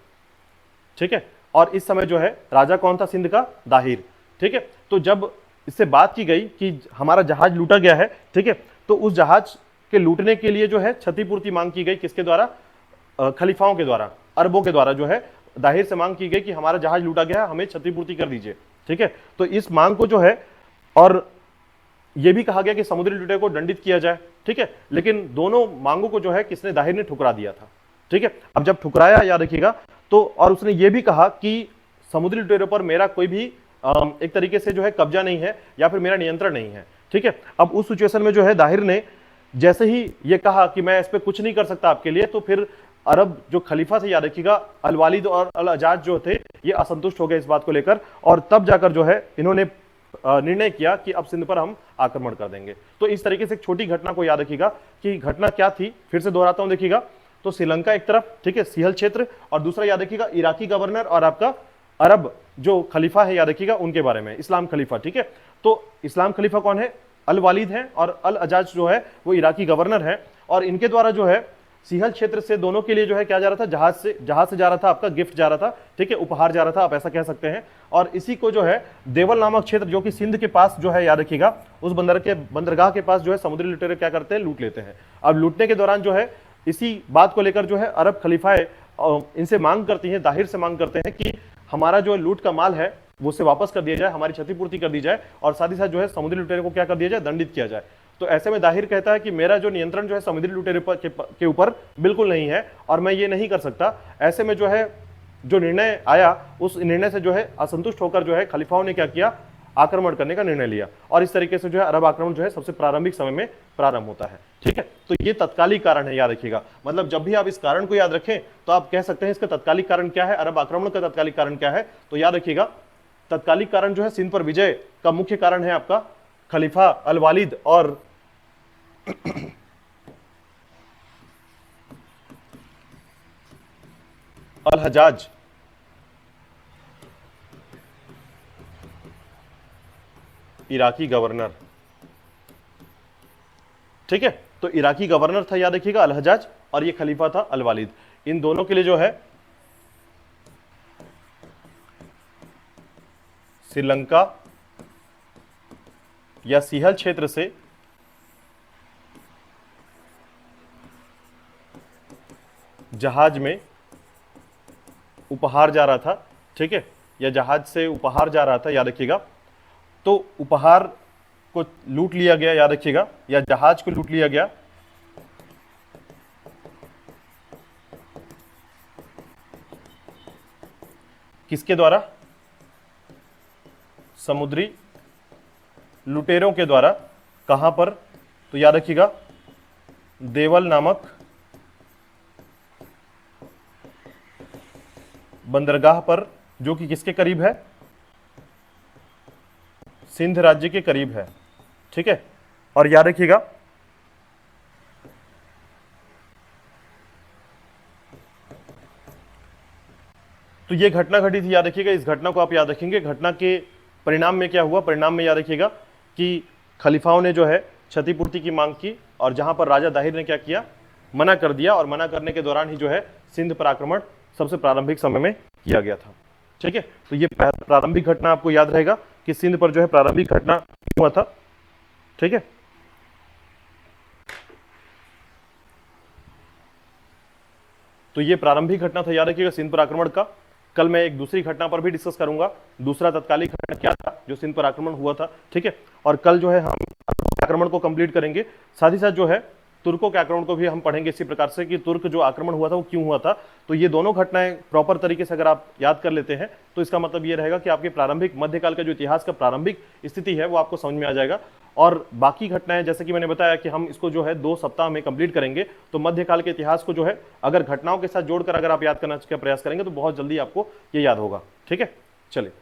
ठीक है, और इस समय जो है राजा कौन था सिंध का, दाहिर। ठीक है, तो जब इससे बात की गई कि हमारा जहाज लूटा गया है, ठीक है, तो उस जहाज के लूटने के लिए जो है क्षतिपूर्ति मांग की गई, किसके द्वारा, खलीफाओं के द्वारा, अरबों के द्वारा जो है दाहिर से मांग की गई कि हमारा जहाज लूटा गया है, हमें क्षतिपूर्ति कर दीजिए। ठीक है, तो इस मांग को जो है, और यह भी कहा गया कि समुद्री लुटेरों को दंडित किया जाए। ठीक है, लेकिन दोनों मांगों को जो है किसने, दाहिर ने ठुकरा दिया था। ठीक है, अब जब ठुकराया याद रखिएगा, तो और उसने ये भी कहा कि समुद्री लुटेरों पर मेरा कोई भी एक तरीके से जो है कब्जा नहीं है, या फिर मेरा नियंत्रण नहीं है। ठीक है, अब उस सिचुएशन में जो है दाहिर ने जैसे ही ये कहा कि मैं इस पे कुछ नहीं कर सकता आपके लिए, तो फिर अरब जो खलीफा थे याद रखिएगा, अल-वालिद और अल-हजाज जो थे, ये असंतुष्ट हो गए इस बात को लेकर, और तब जाकर जो है इन्होंने निर्णय किया कि अब सिंध पर हम आक्रमण कर देंगे। तो इस तरीके से एक छोटी घटना को याद रखिएगा कि घटना क्या थी, फिर से दोहराता हूं, देखिएगा, तो श्रीलंका एक तरफ, ठीक है, सिहल क्षेत्र, और दूसरा याद रखिएगा इराकी गवर्नर और आपका अरब जो खलीफा है याद रखिएगा उनके बारे में, इस्लाम खलीफा। ठीक है, तो इस्लाम खलीफा कौन है, अल-वालिद है, और अल-हजाज जो है वो इराकी गवर्नर है, और इनके द्वारा जो है सिहल क्षेत्र से दोनों के लिए जो है क्या जा रहा था, जहाज से जा रहा था, आपका गिफ्ट जा रहा था। ठीक है, उपहार जा रहा था, आप ऐसा कह सकते हैं, और इसी को जो है देवल नामक क्षेत्र जो कि सिंध के पास जो है याद रखिएगा, उस बंदरगाह के पास जो है समुद्री लुटेरे क्या करते हैं, लूट लेते हैं। अब लूटने के दौरान जो है इसी बात को लेकर जो है अरब खलीफाए इनसे मांग करती हैं, दाहिर से मांग करते हैं कि हमारा जो लूट का माल है वो उसे वापस कर दिया जाए, हमारी क्षतिपूर्ति कर दी जाए, और साथ ही साथ जो है समुद्री लुटेरे को क्या कर दिया जाए, दंडित किया जाए। तो ऐसे में दाहिर कहता है कि मेरा जो नियंत्रण जो है समुद्री लुटेरे के ऊपर बिल्कुल नहीं है, और मैं ये नहीं कर सकता। ऐसे में जो है जो निर्णय आया, उस निर्णय से जो है असंतुष्ट होकर जो है खलीफाओं ने क्या किया, आक्रमण करने का निर्णय लिया, और इस तरीके से जो है अरब आक्रमण जो है सबसे प्रारंभिक समय में प्रारंभ होता है। ठीक है, तो ये तत्कालिक कारण है, याद रखिएगा। मतलब जब भी आप इस कारण को याद रखें तो आप कह सकते हैं इसका तत्कालिक कारण क्या है, अरब आक्रमण का तत्कालिक कारण क्या है, तो याद रखिएगा तत्कालिक कारण जो है सिंध पर विजय का मुख्य कारण है आपका खलीफा अल-वालिद और अल-हजाज। इराकी गवर्नर, ठीक है, तो इराकी गवर्नर था याद रखिएगा अल-हजाज, और ये खलीफा था अल-वालिद। इन दोनों के लिए जो है श्रीलंका या सिहल क्षेत्र से जहाज में उपहार जा रहा था। ठीक है, या जहाज से उपहार जा रहा था याद रखिएगा, तो उपहार को लूट लिया गया याद रखिएगा, या जहाज को लूट लिया गया किसके द्वारा, समुद्री लुटेरों के द्वारा। कहां पर, तो याद रखिएगा देवल नामक बंदरगाह पर, जो कि किसके करीब है, सिंध राज्य के करीब है। ठीक है, और याद रखिएगा तो ये घटना घटी थी, याद रखिएगा, इस घटना को आप याद रखेंगे। घटना के परिणाम में क्या हुआ, परिणाम में याद रखिएगा कि खलीफाओं ने जो है क्षतिपूर्ति की मांग की, और जहां पर राजा दाहिर ने क्या किया, मना कर दिया, और मना करने के दौरान ही जो है सिंध पर आक्रमण सबसे प्रारंभिक समय में किया गया था। ठीक है, तो ये प्रारंभिक घटना आपको याद रहेगा कि सिंध पर जो है प्रारंभिक घटना हुआ था। ठीक है, तो ये प्रारंभिक घटना था, याद रखिएगा, सिंध पर आक्रमण का। कल मैं एक दूसरी घटना पर भी डिस्कस करूंगा, दूसरा तत्कालिक घटना क्या था जो सिंध पर आक्रमण हुआ था। ठीक है, और कल जो है हम आक्रमण को कंप्लीट करेंगे, साथ ही साथ जो है तुर्कों के आक्रमण को भी हम पढ़ेंगे इसी प्रकार से कि तुर्क जो आक्रमण हुआ था वो क्यों हुआ था। तो ये दोनों घटनाएं प्रॉपर तरीके से अगर आप याद कर लेते हैं तो इसका मतलब ये रहेगा कि आपके प्रारंभिक मध्यकाल का जो इतिहास का प्रारंभिक स्थिति है वो आपको समझ में आ जाएगा। और बाकी घटनाएं जैसे कि मैंने बताया कि हम इसको जो है 2 सप्ताह में कंप्लीट करेंगे, तो मध्यकाल के इतिहास को जो है अगर घटनाओं के साथ जोड़कर अगर आप याद करने का प्रयास करेंगे तो बहुत जल्दी आपको ये याद होगा। ठीक है, चलिए